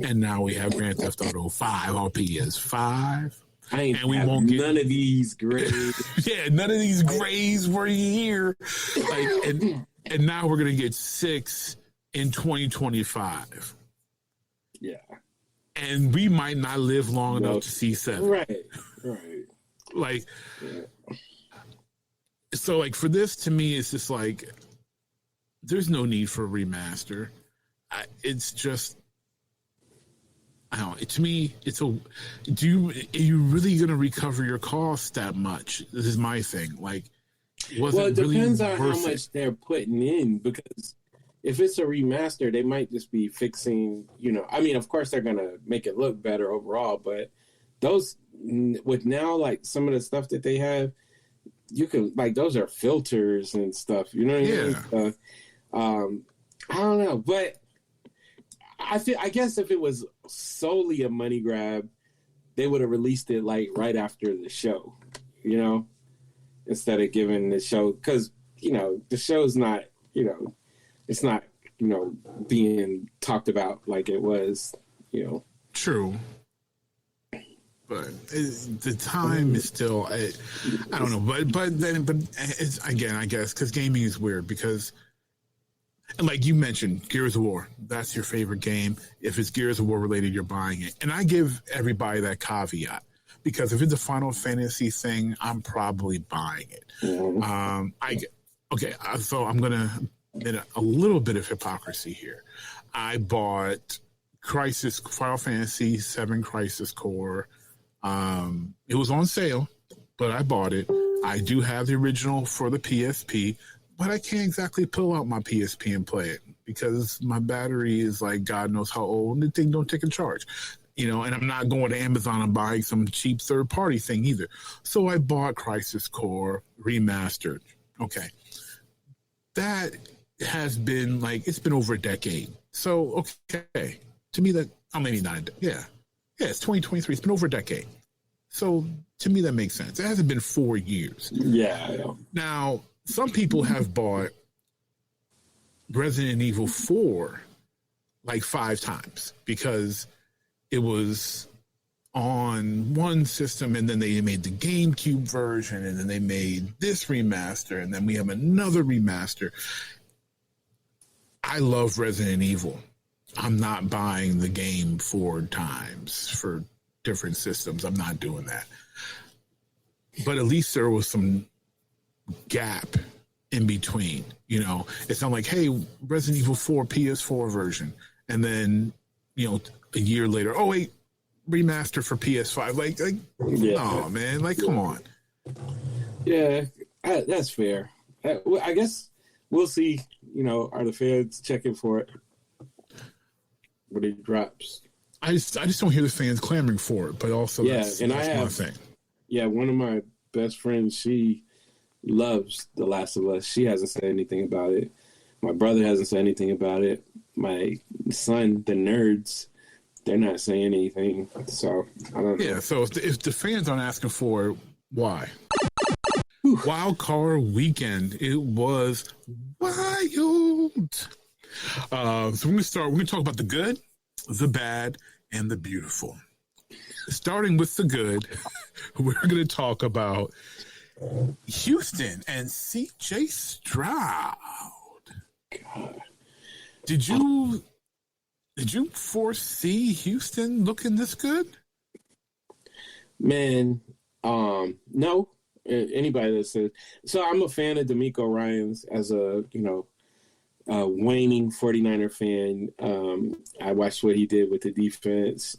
and now we have Grand Theft Auto 5 on PS5. We won't get none of these grays. Yeah, none of these grays were here. And now we're gonna get 6 in 2025. Yeah. And we might not live long enough to see 7. Right. Like, so like for this, to me, it's just like, there's no need for a remaster. It's just, I don't know. To me, are you really going to recover your costs that much? This is my thing. Like, it depends on how much they're putting in, because if it's a remaster, they might just be fixing, I mean, of course they're going to make it look better overall, but those, with now, like some of the stuff that they have, you can, like, those are filters and stuff, you know what I mean? I don't know, but I guess if it was solely a money grab, they would have released it like right after the show, instead of giving the show, because, the show's not, it's not, being talked about like it was, True. But the time is still, I don't know. But it's, again, I guess, because gaming is weird because, and like you mentioned, Gears of War, that's your favorite game. If it's Gears of War related, you're buying it. And I give everybody that caveat because if it's a Final Fantasy thing, I'm probably buying it. Mm-hmm. So I'm going to admit a little bit of hypocrisy here. I bought Final Fantasy 7 Crisis Core. It was on sale, but I bought it. I do have the original for the PSP, but I can't exactly pull out my PSP and play it because my battery is like God knows how old, and the thing don't take a charge. And I'm not going to Amazon and buying some cheap third-party thing either. So I bought Crisis Core Remastered. Okay. That has been it's been over a decade. So, okay. To me, that, maybe not. Yeah, it's 2023. It's been over a decade. So, to me, that makes sense. It hasn't been 4 years. Yeah. Now, some people have bought Resident Evil 4 like 5 times because it was on one system, and then they made the GameCube version, and then they made this remaster, and then we have another remaster. I love Resident Evil. I'm not buying the game 4 times for different systems. I'm not doing that. But at least there was some gap in between. It's not like, hey, Resident Evil 4 PS4 version, and then a year later, oh wait, remaster for PS5. Oh man, come on. Yeah, that's fair. I guess we'll see. Are the fans checking for it when it drops? I just don't hear the fans clamoring for it, but also that's my thing. Yeah, one of my best friends, she loves The Last of Us. She hasn't said anything about it. My brother hasn't said anything about it. My son, the nerds, they're not saying anything. So I don't know. Yeah, so if the fans aren't asking for it, why? Wild Card Weekend. It was wild. So we're going to talk about the good, the bad, and the beautiful. Starting with the good, we're going to talk about Houston and CJ Stroud. God. Did you foresee Houston looking this good? Man, no. Anybody that says so, I'm a fan of DeMeco Ryans as a waning 49er fan. I watched what he did with the defense,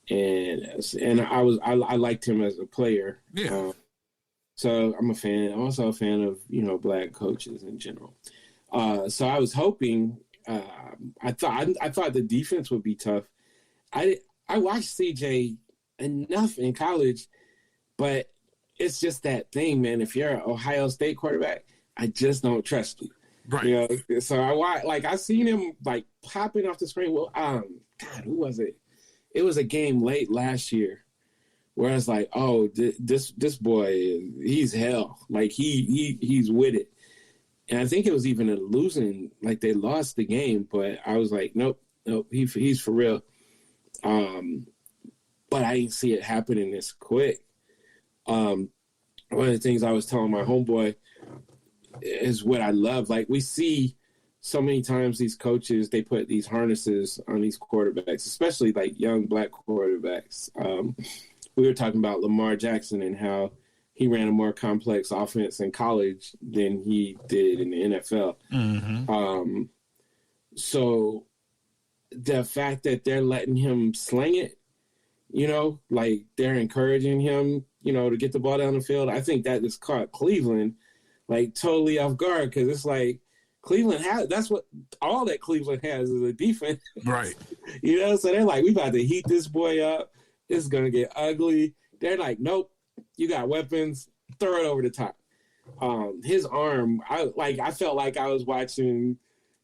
and I liked him as a player. Yeah. So I'm a fan. I'm also a fan of black coaches in general. So I was hoping. I thought the defense would be tough. I watched CJ enough in college, but it's just that thing, man. If you're an Ohio State quarterback, I just don't trust you. Right. So I seen him like popping off the screen. Well, God, who was it? It was a game late last year where I was like, oh, this boy, he's hell. Like he's with it. And I think it was even a losing, like they lost the game, but I was like, nope, he's for real. But I didn't see it happening this quick. One of the things I was telling my homeboy is what I love. Like we see so many times these coaches, they put these harnesses on these quarterbacks, especially like young black quarterbacks. We were talking about Lamar Jackson and how he ran a more complex offense in college than he did in the NFL. Mm-hmm. So the fact that they're letting him sling it, like they're encouraging him, to get the ball down the field. I think that just caught Cleveland like totally off guard because it's like Cleveland that's what all that Cleveland has is a defense. Right. So they're like, we about to heat this boy up. It's going to get ugly. They're like, nope, you got weapons. Throw it over the top. His arm, I felt like I was watching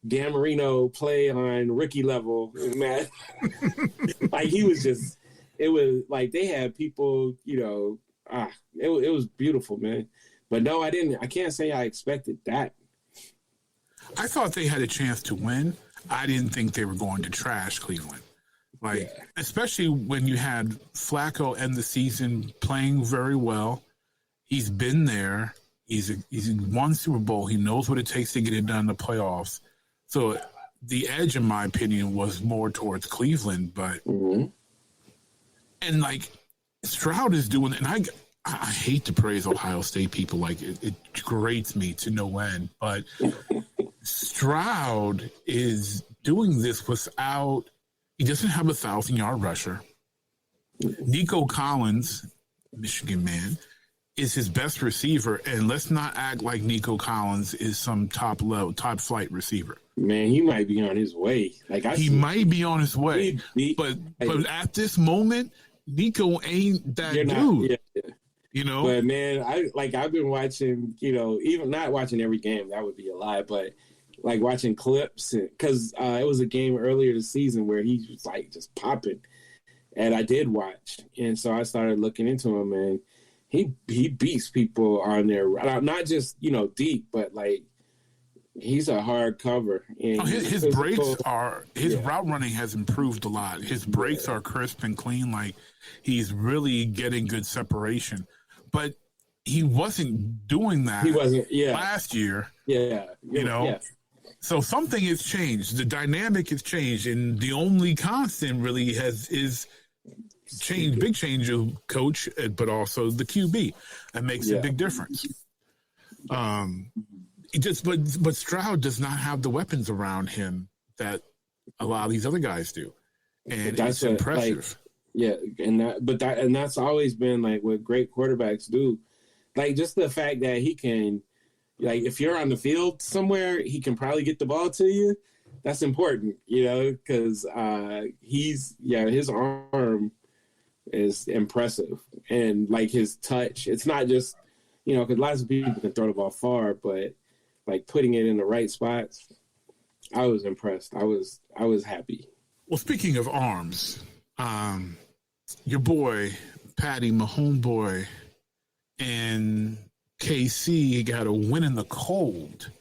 Dan Marino play on rookie level. Man. Like he was just, it was like they had people, it was beautiful, man. But no, I can't say I expected that. I thought they had a chance to win. I didn't think they were going to trash Cleveland. Especially when you had Flacco end the season playing very well. He's been there. He's won Super Bowl. He knows what it takes to get it done in the playoffs. So the edge, in my opinion, was more towards Cleveland. But and like Stroud is doing, and I hate to praise Ohio State people. Like it grates me to no end. But Stroud is doing this without. He doesn't have a 1,000-yard rusher. Nico Collins, Michigan man, is his best receiver, and let's not act like Nico Collins is some top flight receiver. Man, he might be on his way. He might be on his way, but at this moment, Nico ain't that dude. Yeah. But man, I've been watching. Even not watching every game, that would be a lie, but. Like watching clips because it was a game earlier this season where he was like just popping, and I did watch, and so I started looking into him, and he beats people on there, not just deep, but like he's a hard cover. And his breaks route running has improved a lot. His breaks are crisp and clean. Like he's really getting good separation, but he wasn't doing that. He wasn't last year. Yeah, Yeah. So something has changed. The dynamic has changed, and the only constant really is change. Big change of coach, but also the QB. That makes a big difference. But Stroud does not have the weapons around him that a lot of these other guys do, and that's impressive. And that's always been like what great quarterbacks do. Like just the fact that he can. Like, if you're on the field somewhere, he can probably get the ball to you. That's important, because his arm is impressive. And, like, his touch, it's not just, because lots of people can throw the ball far, but, like, putting it in the right spots, I was impressed. I was happy. Well, speaking of arms, your boy, Patty, my homeboy, and KC got a win in the cold.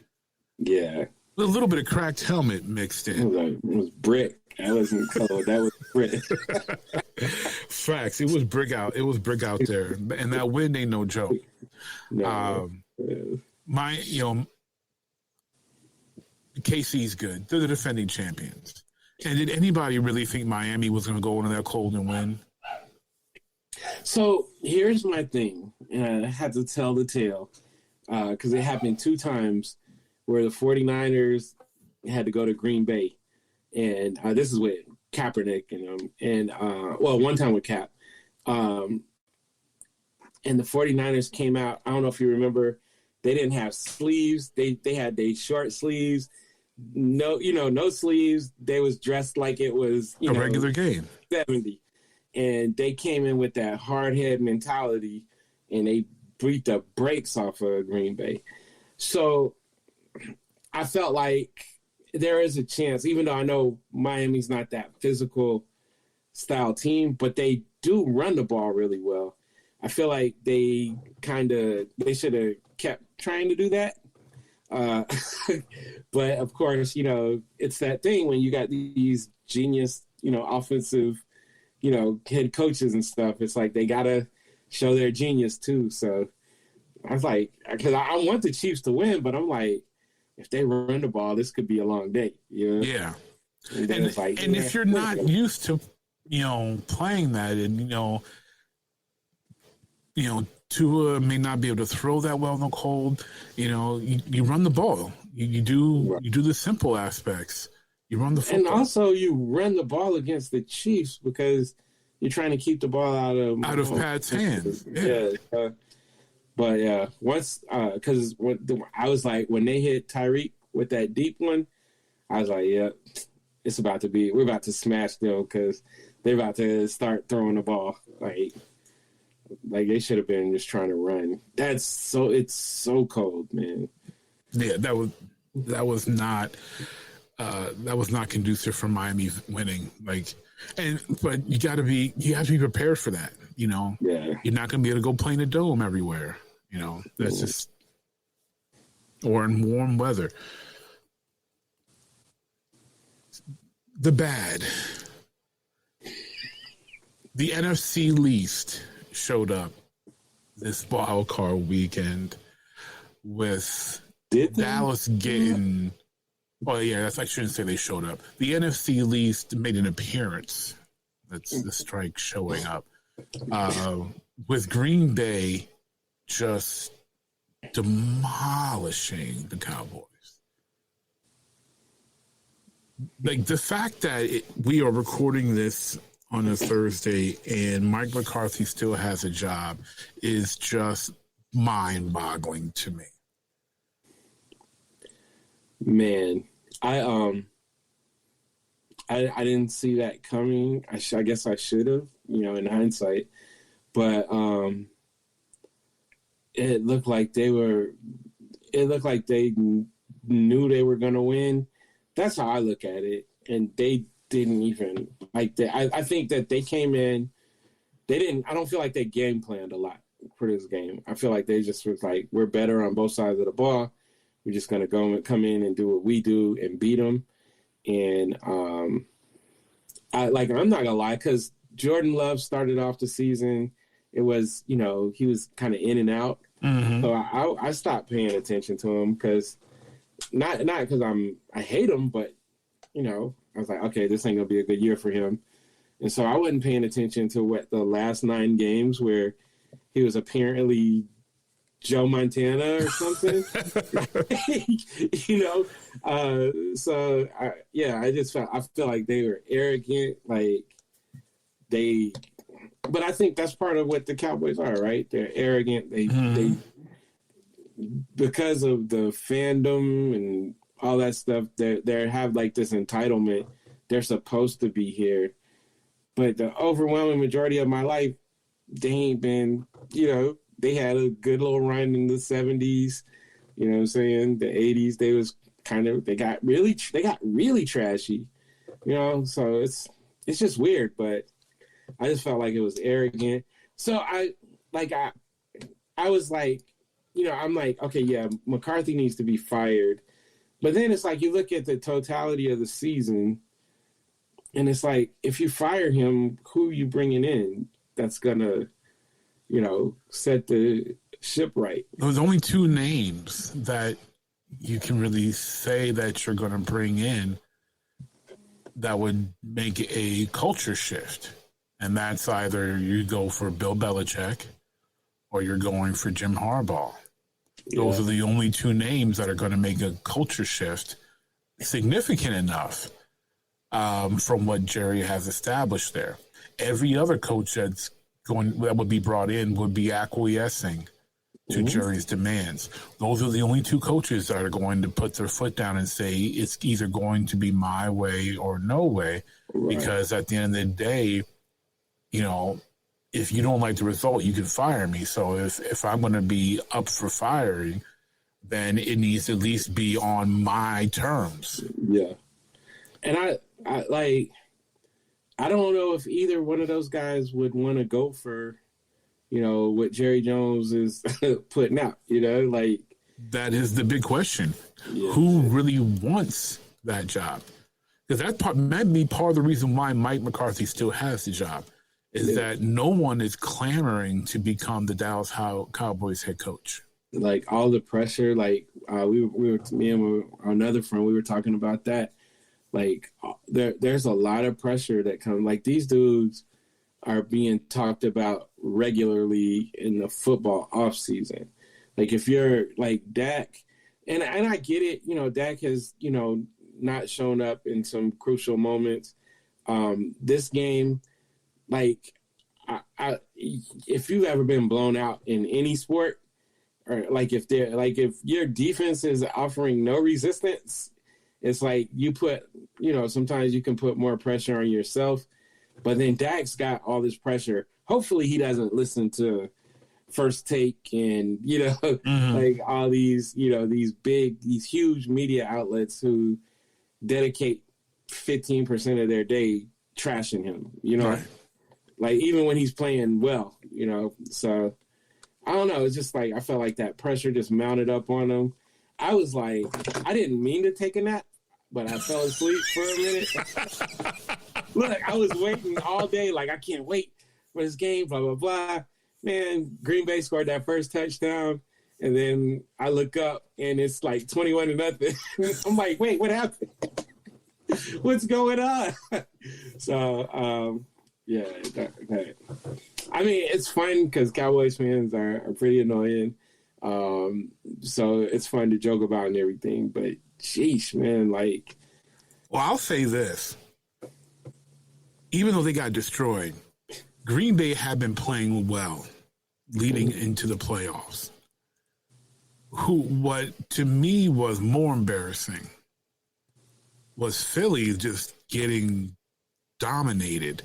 Yeah. A little bit of cracked helmet mixed in. It was brick. That wasn't cold. That was brick. Facts. It was brig out. It was brig out there, and that win ain't no joke. No. KC's good. They're the defending champions. And did anybody really think Miami was going to go into that cold and win? So here's my thing, and I had to tell the tale because it happened 2 times where the 49ers had to go to Green Bay, and this is with Kaepernick and one time with Cap, and the 49ers came out. I don't know if you remember, they didn't have sleeves. They had their short sleeves. No sleeves. They was dressed like it was a regular game. 70. And they came in with that hard head mentality, and they beat the brakes off of Green Bay. So I felt like there is a chance, even though I know Miami's not that physical style team, but they do run the ball really well. I feel like they should have kept trying to do that. But of course, it's that thing when you got these genius, offensive, head coaches and stuff. It's like they gotta show their genius too. So I was like, because I want the Chiefs to win, but I'm like, if they run the ball, this could be a long day. Yeah. And it's like, and if you're not used to, playing that, and Tua may not be able to throw that well in the cold. You run the ball. You do the simple aspects. You run the football. And also you run the ball against the Chiefs because you're trying to keep the ball out of Pat's hands. Yeah. But yeah, once because I was like, when they hit Tyreek with that deep one, I was like, yeah, we're about to smash them because they're about to start throwing the ball. Like they should have been just trying to run. It's so cold, man. Yeah, that was not conducive for Miami winning. But you have to be prepared for that. Yeah. You're not going to be able to go play in a dome everywhere. That's just, or in warm weather. The bad. The NFC East showed up this wild card weekend with Dallas getting. Oh yeah, I shouldn't say they showed up. The NFC East made an appearance. That's the strike showing up. With Green Bay just demolishing the Cowboys. Like the fact that we are recording this on a Thursday and Mike McCarthy still has a job is just mind-boggling to me. Man, I didn't see that coming. I guess I should have, in hindsight. But it looked like they knew they were going to win. That's how I look at it. And they didn't even like that. I think that they came in. I don't feel like they game planned a lot for this game. I feel like they just was like, we're better on both sides of the ball. We're just going to come in and do what we do and beat them. And I'm not going to lie, because Jordan Love started off the season. It was, he was kind of in and out. Mm-hmm. So I stopped paying attention to him because not because I hate him, but, I was like, okay, this ain't going to be a good year for him. And so I wasn't paying attention to the last 9 games where he was apparently Joe Montana or something, So I feel like they were arrogant, but I think that's part of what the Cowboys are, right? They're arrogant. They because of the fandom and all that stuff, they have this entitlement. They're supposed to be here, but the overwhelming majority of my life, they ain't been, they had a good little run in the 70s, you know what I'm saying? The 80s, they got really trashy, so it's just weird, but I just felt like it was arrogant. So I was like, I'm like, okay, yeah, McCarthy needs to be fired. But then it's like you look at the totality of the season And it's like, if you fire him, who are you bringing in that's going to, set the ship right? There's only two names that you can really say that you're going to bring in that would make a culture shift. And that's either you go for Bill Belichick or you're going for Jim Harbaugh. Those are the only two names that are going to make a culture shift significant enough from what Jerry has established there. Every other coach that would be brought in would be acquiescing to Jerry's demands. Those are the only two coaches that are going to put their foot down and say it's either going to be my way or no way. Right. Because at the end of the day, if you don't like the result, you can fire me. So if I'm going to be up for firing, then it needs to at least be on my terms. Yeah. And I don't know if either one of those guys would want to go for, what Jerry Jones is putting out, That is the big question. Yeah. Who really wants that job? Because that might be part of the reason why Mike McCarthy still has the job, is that no one is clamoring to become the Dallas Cowboys head coach. Like, all the pressure, we were, me and another friend, we were talking about that. Like, there's a lot of pressure that comes. Like, these dudes are being talked about regularly in the football offseason. Like, if you're like Dak, and I get it, Dak has, not shown up in some crucial moments. This game, like, if you've ever been blown out in any sport, or if your defense is offering no resistance, it's like you put, sometimes you can put more pressure on yourself. But then Dak's got all this pressure. Hopefully he doesn't listen to First Take and, like all these, these huge media outlets who dedicate 15% of their day trashing him, Right. Like, even when he's playing well, So, I don't know. It's just like, I felt like that pressure just mounted up on him. I was like, I didn't mean to take a nap, but I fell asleep for a minute. Look, I was waiting all day, like, I can't wait for this game, blah, blah, blah. Man, Green Bay scored that first touchdown, and then I look up, and it's like 21-0. I'm like, wait, what happened? What's going on? So, yeah. I mean, it's fun because Cowboys fans are pretty annoying. So it's fun to joke about and everything, but sheesh, man, like. Well, I'll say this. Even though they got destroyed, Green Bay had been playing well leading into the playoffs. What to me was more embarrassing was Philly just getting dominated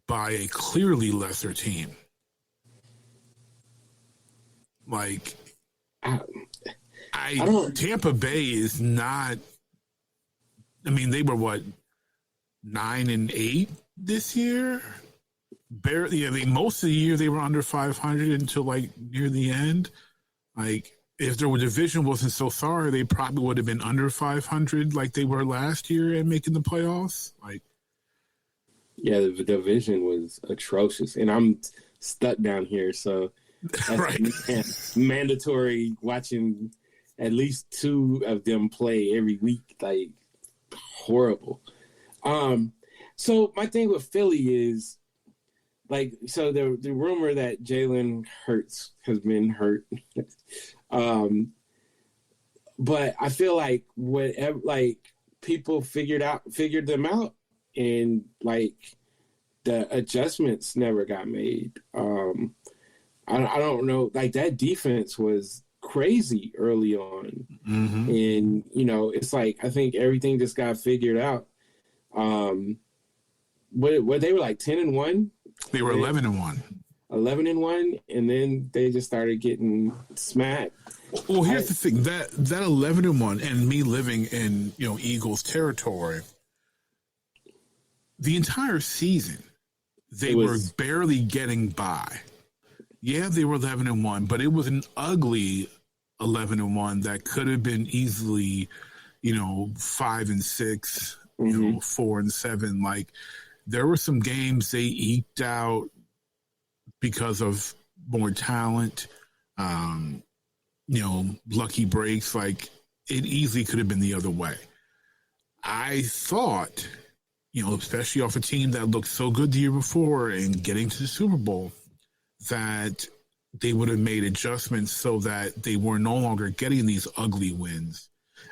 by a clearly lesser team. Like, Tampa Bay is not. I mean, they were 9-8 this year. Barely. I mean, most of the year they were under 500 until like near the end. Like, if their division wasn't so sorry, they probably would have been under 500 like they were last year and making the playoffs. Like, yeah, the division was atrocious, and I'm stuck down here, so that's right. Mandatory watching at least two of them play every week, like horrible. So my thing with Philly is, like, so the rumor that Jalen Hurts has been hurt, but I feel like whatever, like, people figured them out, and like the adjustments never got made. I don't know, like that defense was crazy early on, and it's like I think everything just got figured out. What they were like 10-1. They were 11-1. 11-1, and then they just started getting smacked. Well, here's the thing: that 11-1, and me living in Eagles territory, the entire season they were barely getting by. Yeah, they were 11-1, but it was an ugly 11-1 that could have been easily, 5-6, you know, 4-7. Like, there were some games they eked out because of more talent, you know, lucky breaks. Like, it easily could have been the other way. I thought, you know, especially off a team that looked so good the year before and getting to the Super Bowl, that they would have made adjustments so that they were no longer getting these ugly wins,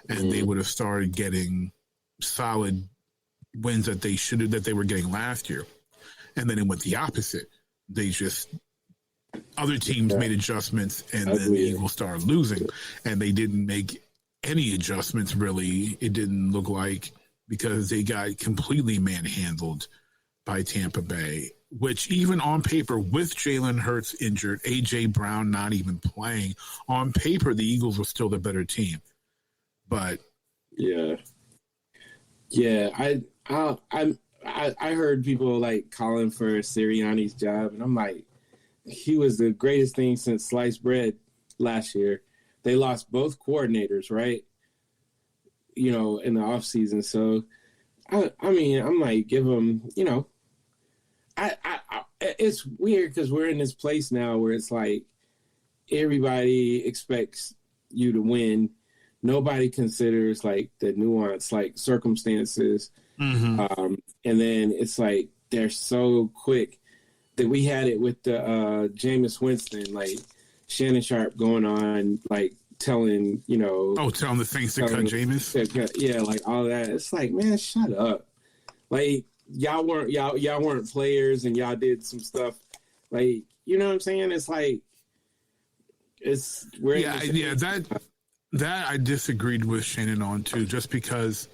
and they would have started getting solid wins that they were getting last year. And then it went the opposite. They just, other teams made adjustments, and then the Eagles started losing, and they didn't make any adjustments, really. It didn't look like, because they got completely manhandled by Tampa Bay, which even on paper, with Jalen Hurts injured, A.J. Brown not even playing, on paper, the Eagles were still the better team. But yeah, I heard people like calling for Sirianni's job, and I'm like, he was the greatest thing since sliced bread last year. They lost both coordinators, right? You know, in the offseason. So, I mean, I'm like, give him, you know, it's weird because we're in this place now where it's like everybody expects you to win. Nobody considers like the nuance, like circumstances. And then it's like they're so quick that we had it with the Jameis Winston, like Shannon Sharp going on, like telling, you know. Oh, telling the things to cut Jameis? Yeah, like all that. It's like, man, shut up. Like, y'all weren't players, and y'all did some stuff. Like, you know what I'm saying? It's like, that I disagreed with Shannon on too, just because,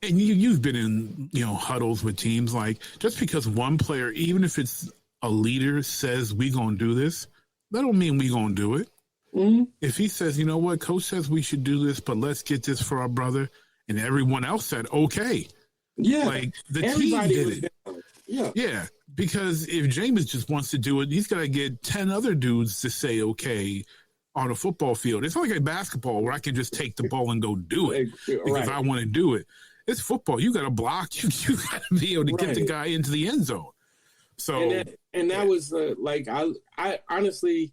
and you've been in, you know, huddles with teams, like, just because one player, even if it's a leader, says we gonna do this, that don't mean we gonna do it. If he says, you know what, coach says we should do this, but let's get this for our brother, and everyone else said okay. Yeah, like the everybody team did it. Down. Yeah, because if Jameis just wants to do it, he's got to get 10 other dudes to say okay on a football field. It's not like a basketball where I can just take the ball and go do it because I want to do it. It's football. You got to block. You got to be able to get the guy into the end zone. So that was like I honestly,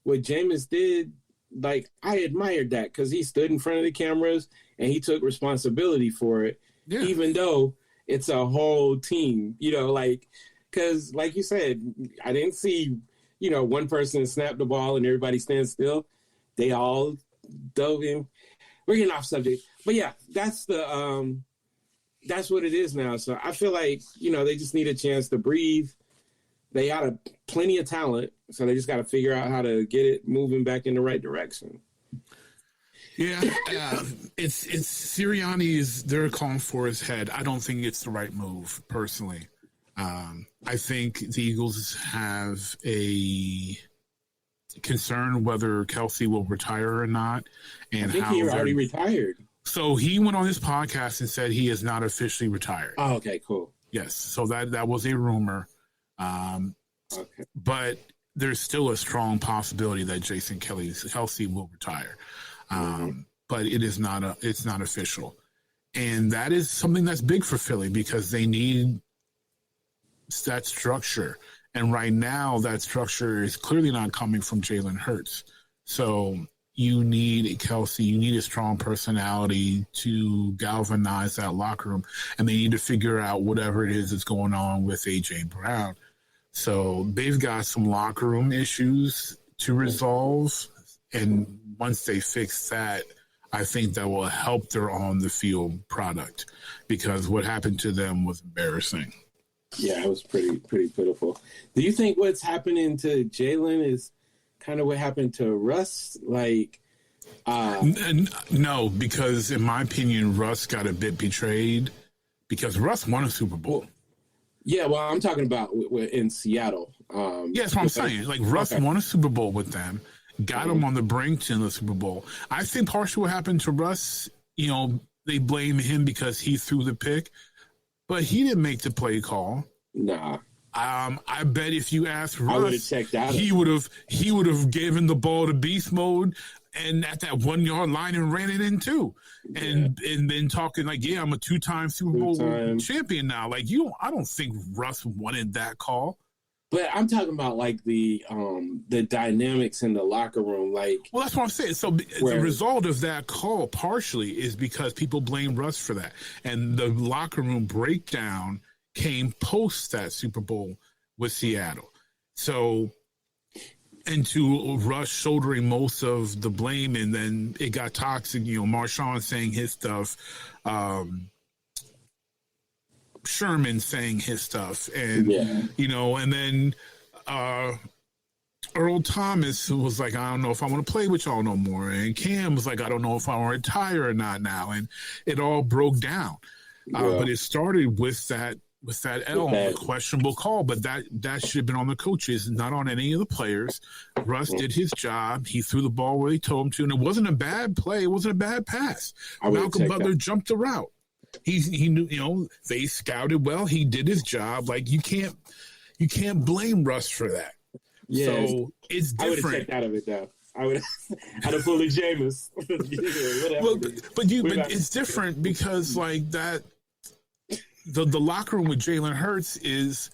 what Jameis did, like, I admired that because he stood in front of the cameras and he took responsibility for it. Yeah. Even though it's a whole team, you know, like, because like you said, I didn't see, you know, one person snap the ball and everybody stands still. They all dove in. We're getting off subject, but yeah, that's what it is now. So I feel like, you know, they just need a chance to breathe. They got plenty of talent, so they just got to figure out how to get it moving back in the right direction. Yeah, it's Sirianni's. They're calling for his head. I don't think it's the right move, personally. I think the Eagles have a concern whether Kelsey will retire or not, and I think he already retired. So he went on his podcast and said he is not officially retired. Oh, okay, cool. Yes, so that was a rumor, but there's still a strong possibility that Jason Kelsey will retire. But it's not official. And that is something that's big for Philly because they need that structure. And right now that structure is clearly not coming from Jalen Hurts. So you need Kelsey, you need a strong personality to galvanize that locker room. And they need to figure out whatever it is that's going on with A.J. Brown. So they've got some locker room issues to resolve. And once they fix that, I think that will help their on-the-field product because what happened to them was embarrassing. Yeah, it was pretty pitiful. Do you think what's happening to Jalen is kind of what happened to Russ? Like, no, because in my opinion, Russ got a bit betrayed because Russ won a Super Bowl. Yeah, well, I'm talking about in Seattle. Yeah, that's what I'm saying. Like, Russ won a Super Bowl with them. Got him on the brink to the Super Bowl. I think partially what happened to Russ, you know, they blame him because he threw the pick, but he didn't make the play call. Nah. I bet if you asked Russ, he would have given the ball to beast mode and at that 1 yard line and ran it in too. And then talking like, yeah, I'm a 2-time Super Bowl champion now. Like I don't think Russ wanted that call. But I'm talking about like the dynamics in the locker room. Like, well, that's what I'm saying. So the result of that call partially is because people blame Russ for that. And the locker room breakdown came post that Super Bowl with Seattle. So, and to Russ shouldering most of the blame, and then it got toxic. You know, Marshawn saying his stuff, Sherman saying his stuff, and you know, and then Earl Thomas, who was like, I don't know if I want to play with y'all no more, and Cam was like, I don't know if I want to retire or not now, and it all broke down. But it started with that questionable call, but that should have been on the coaches, not on any of the players. Russ did his job. He threw the ball where he told him to, and it wasn't a bad play. It wasn't a bad pass. Malcolm Butler jumped the route. He knew, you know, they scouted well. He did his job. Like you can't blame Russ for that. Yeah, so it's different. I would have checked out of it though. I'd have pulled a Jameis. Well, but it's different because like that. The locker room with Jalen Hurts is.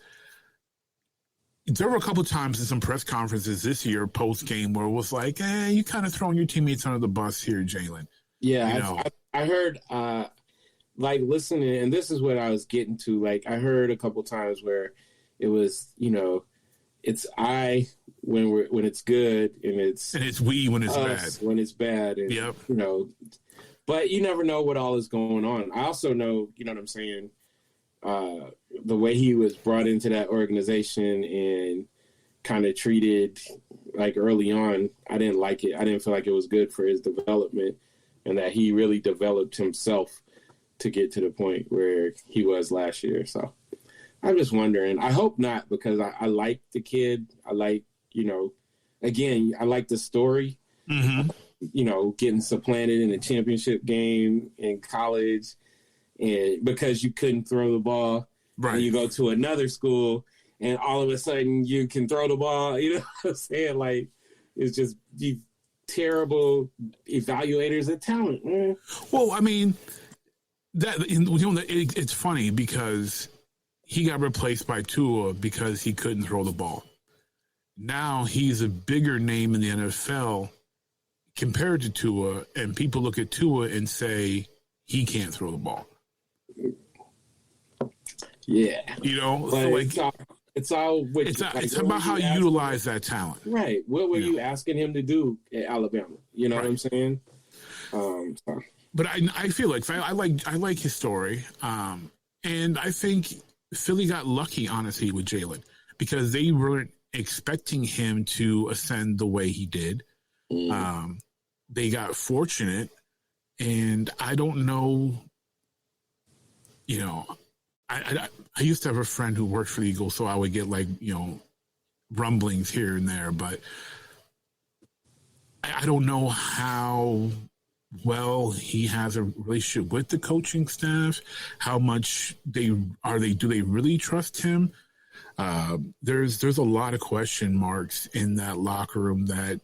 There were a couple of times in some press conferences this year post game where it was like, you kind of throwing your teammates under the bus here, Jalen. Yeah, you know? I heard. Like listening, and this is what I was getting to. Like I heard a couple times where it was, you know, it's I when it's good, and it's we when it's bad. When it's bad, and you know, but you never know what all is going on. I also know, you know what I'm saying, the way he was brought into that organization and kind of treated like early on, I didn't like it. I didn't feel like it was good for his development, and that he really developed himself to get to the point where he was last year. So I'm just wondering. I hope not, because I like the kid. I like, you know, again, I like the story. Mm-hmm. You know, getting supplanted in a championship game in college, and because you couldn't throw the ball, right? And you go to another school, and all of a sudden you can throw the ball. You know what I'm saying? Like, it's just you terrible evaluators of talent, man. Well, I mean. It's funny because he got replaced by Tua because he couldn't throw the ball. Now he's a bigger name in the NFL compared to Tua, and people look at Tua and say he can't throw the ball. Yeah, you know, so like, it's about how you utilize that talent, right? What were you asking him to do at Alabama? You know what I'm saying? But I feel like I like his story, and I think Philly got lucky, honestly, with Jalen, because they weren't expecting him to ascend the way he did. They got fortunate, and I don't know. You know, I used to have a friend who worked for the Eagles, so I would get like, you know, rumblings here and there, but I don't know how well he has a relationship with the coaching staff. How much do they really trust him? There's a lot of question marks in that locker room that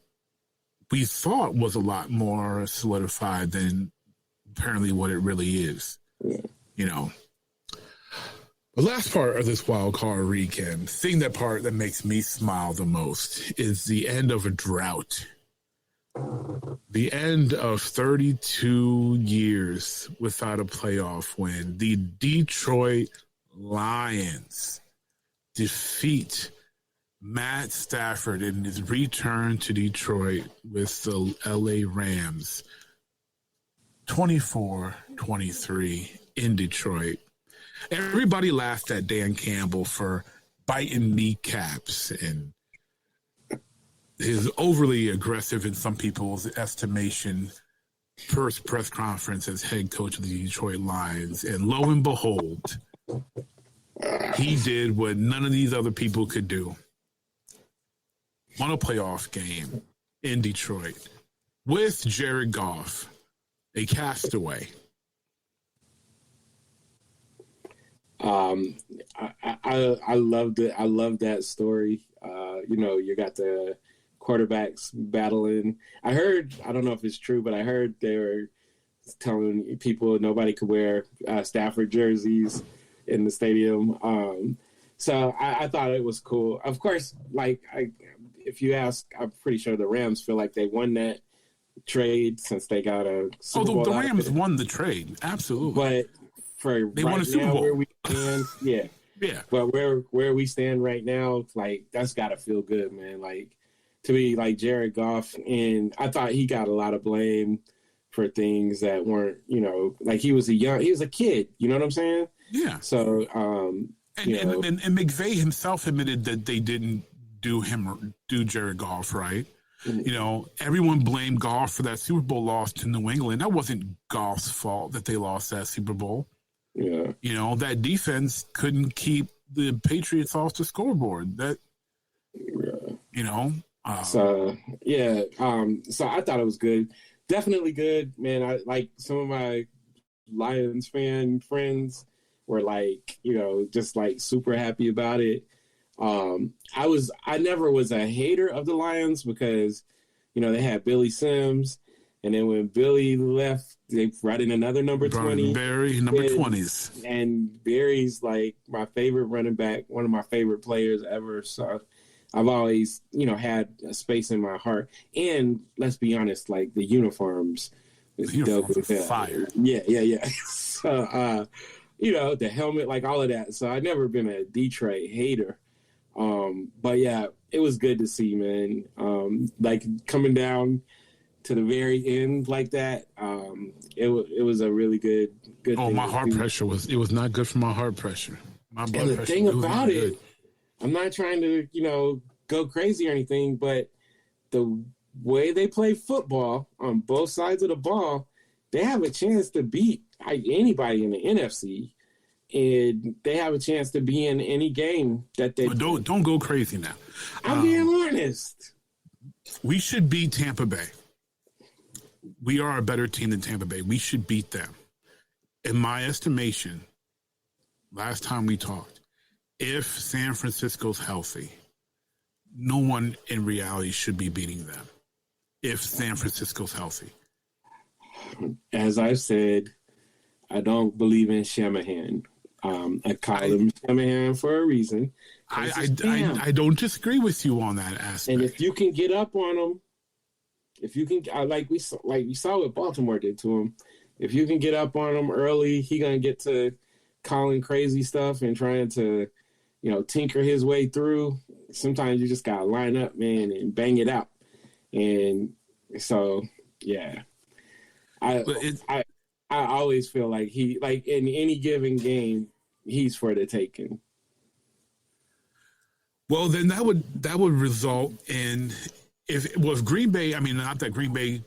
we thought was a lot more solidified than apparently what it really is. You know, the last part of this wild card weekend, that part that makes me smile the most is the end of a drought. The end of 32 years without a playoff win. The Detroit Lions defeat Matt Stafford in his return to Detroit with the LA Rams 24-23 in Detroit. Everybody laughed at Dan Campbell for biting kneecaps and his overly aggressive, in some people's estimation, first press conference as head coach of the Detroit Lions. And lo and behold, he did what none of these other people could do. Won a playoff game in Detroit with Jared Goff, a castaway. I loved it. I love that story. You know, you got the quarterbacks battling. I don't know if it's true, but I heard they were telling people nobody could wear Stafford jerseys in the stadium. So I thought it was cool. Of course, if you ask, I'm pretty sure the Rams feel like they won that trade since they got a Super Bowl. The Rams won the trade, absolutely. But they won a Super Bowl. Where we stand, yeah. But where we stand right now, like that's got to feel good, man. Like to be like Jared Goff, and I thought he got a lot of blame for things that weren't, like he was a kid. You know what I'm saying? Yeah. So, and McVay himself admitted that they didn't do Jared Goff right. Mm-hmm. Everyone blamed Goff for that Super Bowl loss to New England. That wasn't Goff's fault that they lost that Super Bowl. Yeah. That defense couldn't keep the Patriots off the scoreboard. So I thought it was good. Definitely good, man. I like some of my Lions fan friends were like, just like super happy about it. I never was a hater of the Lions because, they had Billy Sims, and then when Billy left, they brought in another number 20. Barry, number 20s. And Barry's like my favorite running back, one of my favorite players ever. So I've always, had a space in my heart. And let's be honest, like the uniforms. Fire. Yeah. So, the helmet, like all of that. So I've never been a Detroit hater. But yeah, it was good to see, man. Like coming down to the very end like that. It was a really good Oh, thing my heart pressure was not good for my heart pressure. My blood and the pressure. thing about it, I'm not trying to, go crazy or anything, but the way they play football on both sides of the ball, they have a chance to beat anybody in the NFC. And they have a chance to be in any game that they. But don't go crazy now. I'm being honest. We should beat Tampa Bay. We are a better team than Tampa Bay. We should beat them. In my estimation, last time we talked, if San Francisco's healthy, no one in reality should be beating them. If San Francisco's healthy. As I've said, I don't believe in Shanahan. I call him Shanahan for a reason. I don't disagree with you on that aspect. And if you can get up on him, if you can, like we saw what Baltimore did to him. If you can get up on him early, he gonna get to calling crazy stuff and trying to, tinker his way through. Sometimes you just gotta line up, man, and bang it out. And so, yeah, I always feel like he, like in any given game, he's for the taking. Well, then that would result in if Green Bay, I mean, not that Green Bay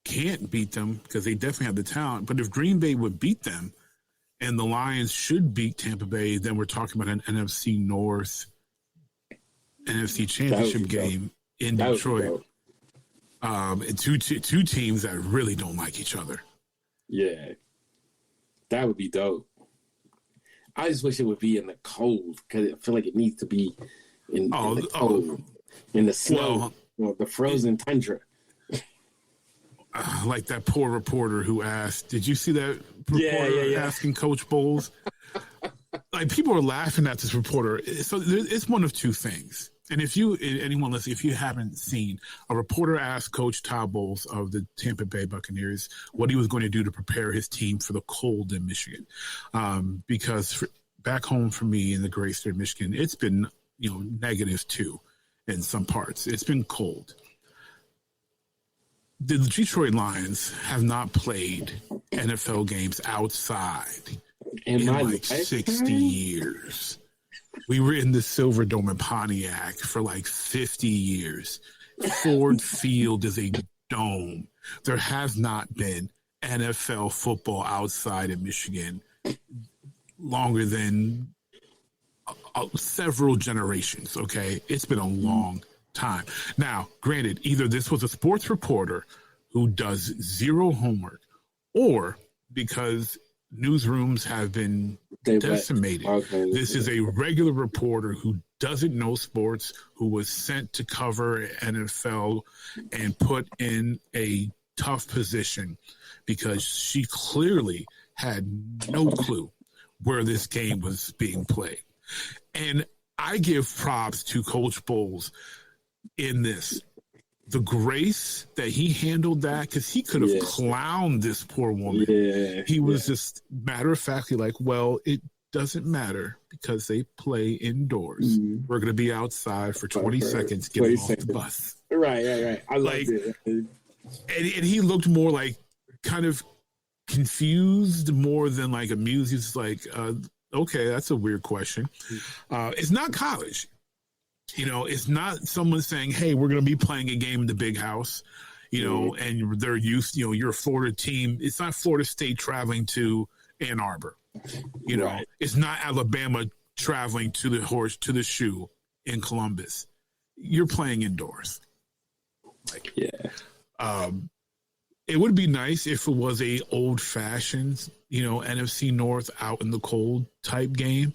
can't beat them because they definitely have the talent, but if Green Bay would beat them and the Lions should beat Tampa Bay, then we're talking about an NFC North, NFC Championship game in Detroit. And two teams that really don't like each other. Yeah, that would be dope. I just wish it would be in the cold because I feel like it needs to be in the cold, in the snow, the frozen tundra. Like that poor reporter who asked, did you see that reporter asking Coach Bowles? Like people are laughing at this reporter. So it's one of two things. And if anyone listening, if you haven't seen, a reporter asked Coach Todd Bowles of the Tampa Bay Buccaneers what he was going to do to prepare his team for the cold in Michigan. Because back home for me in the great state of Michigan, it's been, -2 in some parts. It's been cold. The Detroit Lions have not played NFL games outside in like 60 years. We were in the Silverdome in Pontiac for like 50 years. Ford Field is a dome. There has not been NFL football outside of Michigan longer than several generations, okay? It's been a long time. Now, granted, either this was a sports reporter who does zero homework, or because newsrooms have been decimated. Okay. This is a regular reporter who doesn't know sports, who was sent to cover NFL and put in a tough position because she clearly had no clue where this game was being played. And I give props to Coach Bowles in this. The grace that he handled that, because he could have clowned this poor woman. Yeah, he was just matter-of-factly like, well, it doesn't matter because they play indoors. Mm-hmm. We're going to be outside for 20 seconds getting off the bus. Right. I like it. And he looked more like kind of confused more than like amused. He's like, okay, that's a weird question. It's not college. It's not someone saying, hey, we're going to be playing a game in the big house, and they're used, you're a Florida team. It's not Florida State traveling to Ann Arbor. Right. It's not Alabama traveling to the shoe in Columbus. You're playing indoors. It would be nice if it was a old fashioned, NFC North out in the cold type game.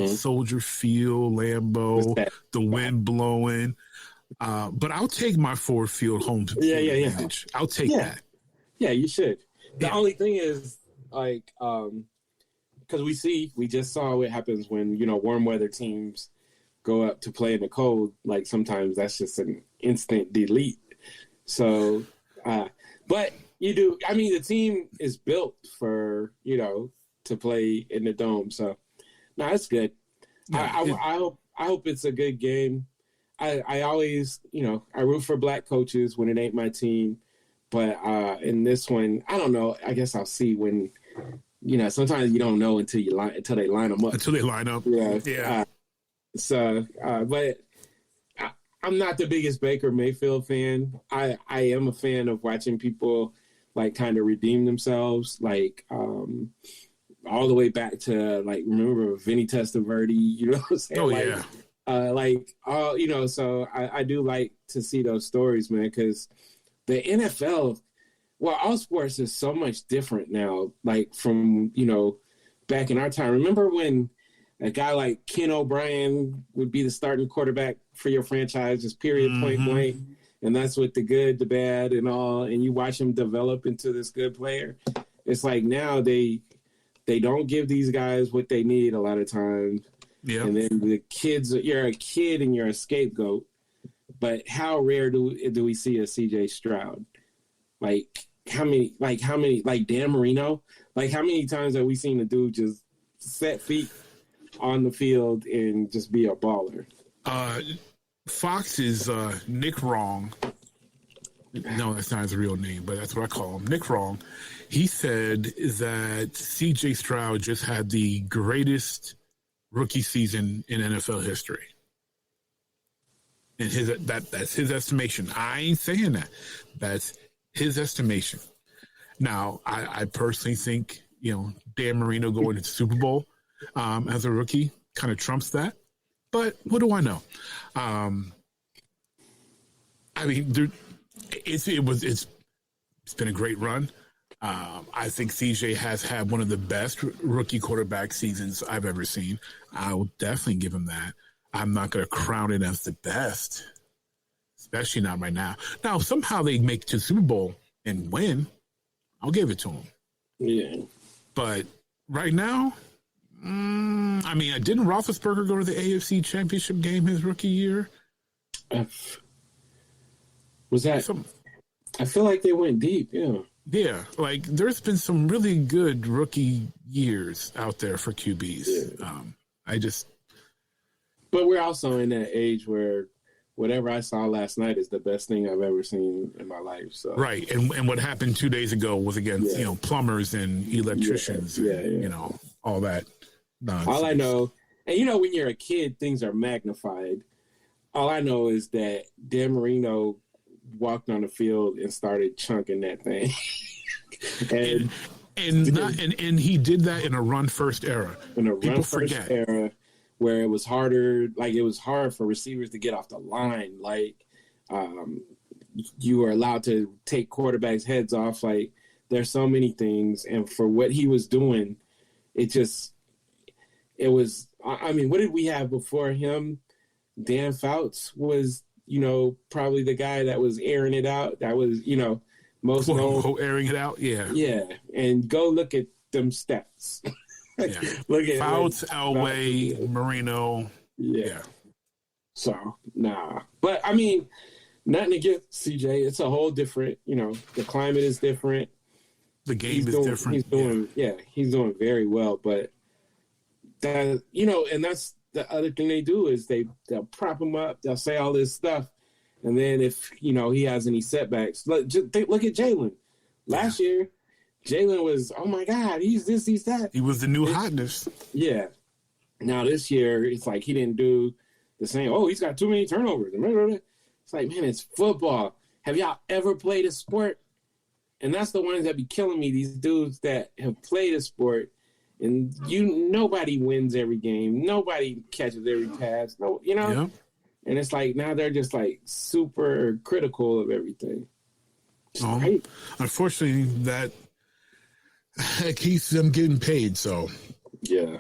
Soldier Field, Lambeau, the wind blowing. But I'll take my Ford Field home advantage. I'll take that. Yeah, you should. The only thing is, like, because we just saw what happens when, warm weather teams go up to play in the cold. Like, sometimes that's just an instant delete. So, but you do, the team is built for, to play in the dome. So, no, that's good. I hope it's a good game. I always, I root for black coaches when it ain't my team. But in this one, I don't know. I guess I'll see when, sometimes you don't know until they line them up. Until they line up. Yeah. But I'm not the biggest Baker Mayfield fan. I am a fan of watching people like kind of redeem themselves. Like, all the way back to, like, remember Vinny Testaverde, you know what I'm saying? Oh, yeah. So I do like to see those stories, man, because the NFL, all sports is so much different now, like from, back in our time. Remember when a guy like Ken O'Brien would be the starting quarterback for your franchise, just period, point blank, and that's with the good, the bad, and all, and you watch him develop into this good player. It's like now they don't give these guys what they need a lot of times. Yeah. And then the kids, you're a kid and you're a scapegoat. But how rare do we see a CJ Stroud? Like how many, like Dan Marino? Like how many times have we seen a dude just set feet on the field and just be a baller? Fox's Nick Wrong. No, that's not his real name, but that's what I call him. Nick Wrong. He said that CJ Stroud just had the greatest rookie season in NFL history. And that's his estimation. I ain't saying that. That's his estimation. Now, I personally think, Dan Marino going to the Super Bowl as a rookie kind of trumps that. But what do I know? It's been a great run. I think CJ has had one of the best rookie quarterback seasons I've ever seen. I will definitely give him that. I'm not going to crown it as the best, especially not right now. Now, if somehow they make it to the Super Bowl and win, I'll give it to him. Yeah. But right now, didn't Roethlisberger go to the AFC Championship game his rookie year? Was that? I feel like they went deep, yeah. Yeah, like there's been some really good rookie years out there for QBs. Yeah. But we're also in that age where whatever I saw last night is the best thing I've ever seen in my life. So right, and what happened 2 days ago was against plumbers and electricians, and, all that nonsense. All I know, and when you're a kid, things are magnified. All I know is that Dan Marino walked on the field and started chunking that thing. and he did that in a run first era. In a run first era where it was harder, like it was hard for receivers to get off the line. Like you were allowed to take quarterbacks' heads off. Like there's so many things, and for what he was doing, it was. I mean, what did we have before him? Dan Fouts was, probably the guy that was airing it out. That was, most known. Airing it out, yeah. Yeah, and go look at them stats. Yeah. Look at Fouts, Elway, Marino. Yeah. So, nah. But, I mean, nothing against CJ. It's a whole different, the climate is different. The game is different. He's doing very well. But, that, and that's the other thing they do is they'll prop him up. They'll say all this stuff. And then if, he has any setbacks, look at Jalen. Last year, Jalen was, oh, my God, he's this, he's that. He was the new hotness. Yeah. Now this year, it's like he didn't do the same. Oh, he's got too many turnovers. It's like, man, it's football. Have y'all ever played a sport? And that's the ones that be killing me, these dudes that have played a sport. And nobody wins every game. Nobody catches every pass. No, Yeah. And it's like now they're just like super critical of everything. Right? Unfortunately, that keeps them getting paid. So yeah.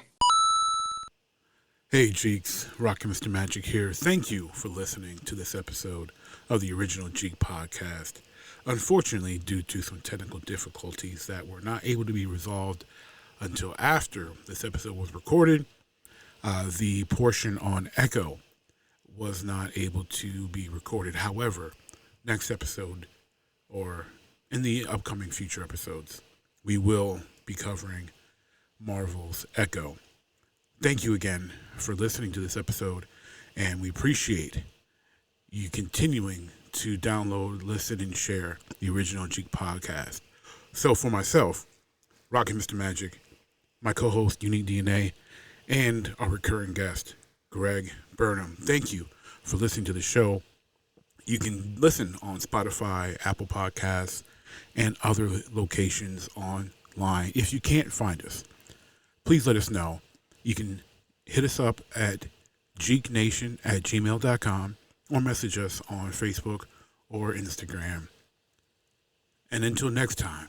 Hey, Jeeks, RockinMrMagic here. Thank you for listening to this episode of the original Jeek Podcast. Unfortunately, due to some technical difficulties that were not able to be resolved until after this episode was recorded, the portion on Echo was not able to be recorded. However, next episode or in the upcoming future episodes, we will be covering Marvel's Echo. Thank you again for listening to this episode, and we appreciate you continuing to download, listen, and share the original Jeek Podcast. So for myself, RockinMrMagic, my co-host, Unique DNA, and our recurring guest, Greg Burnham, thank you for listening to the show. You can listen on Spotify, Apple Podcasts, and other locations online. If you can't find us, please let us know. You can hit us up at geeknation@gmail.com or message us on Facebook or Instagram. And until next time,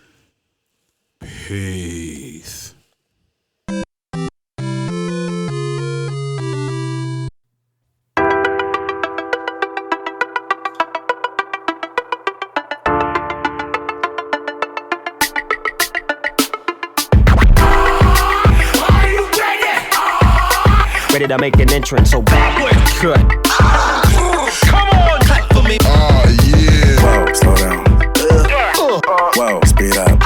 peace. Ready to make an entrance, so backward cut. Come on, cut for me. Oh yeah. Whoa, slow down. Whoa, speed up.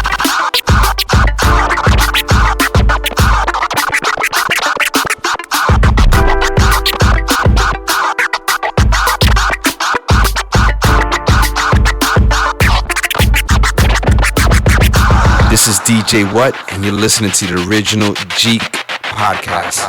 This is DJ What, and you're listening to the original Jeek Podcast.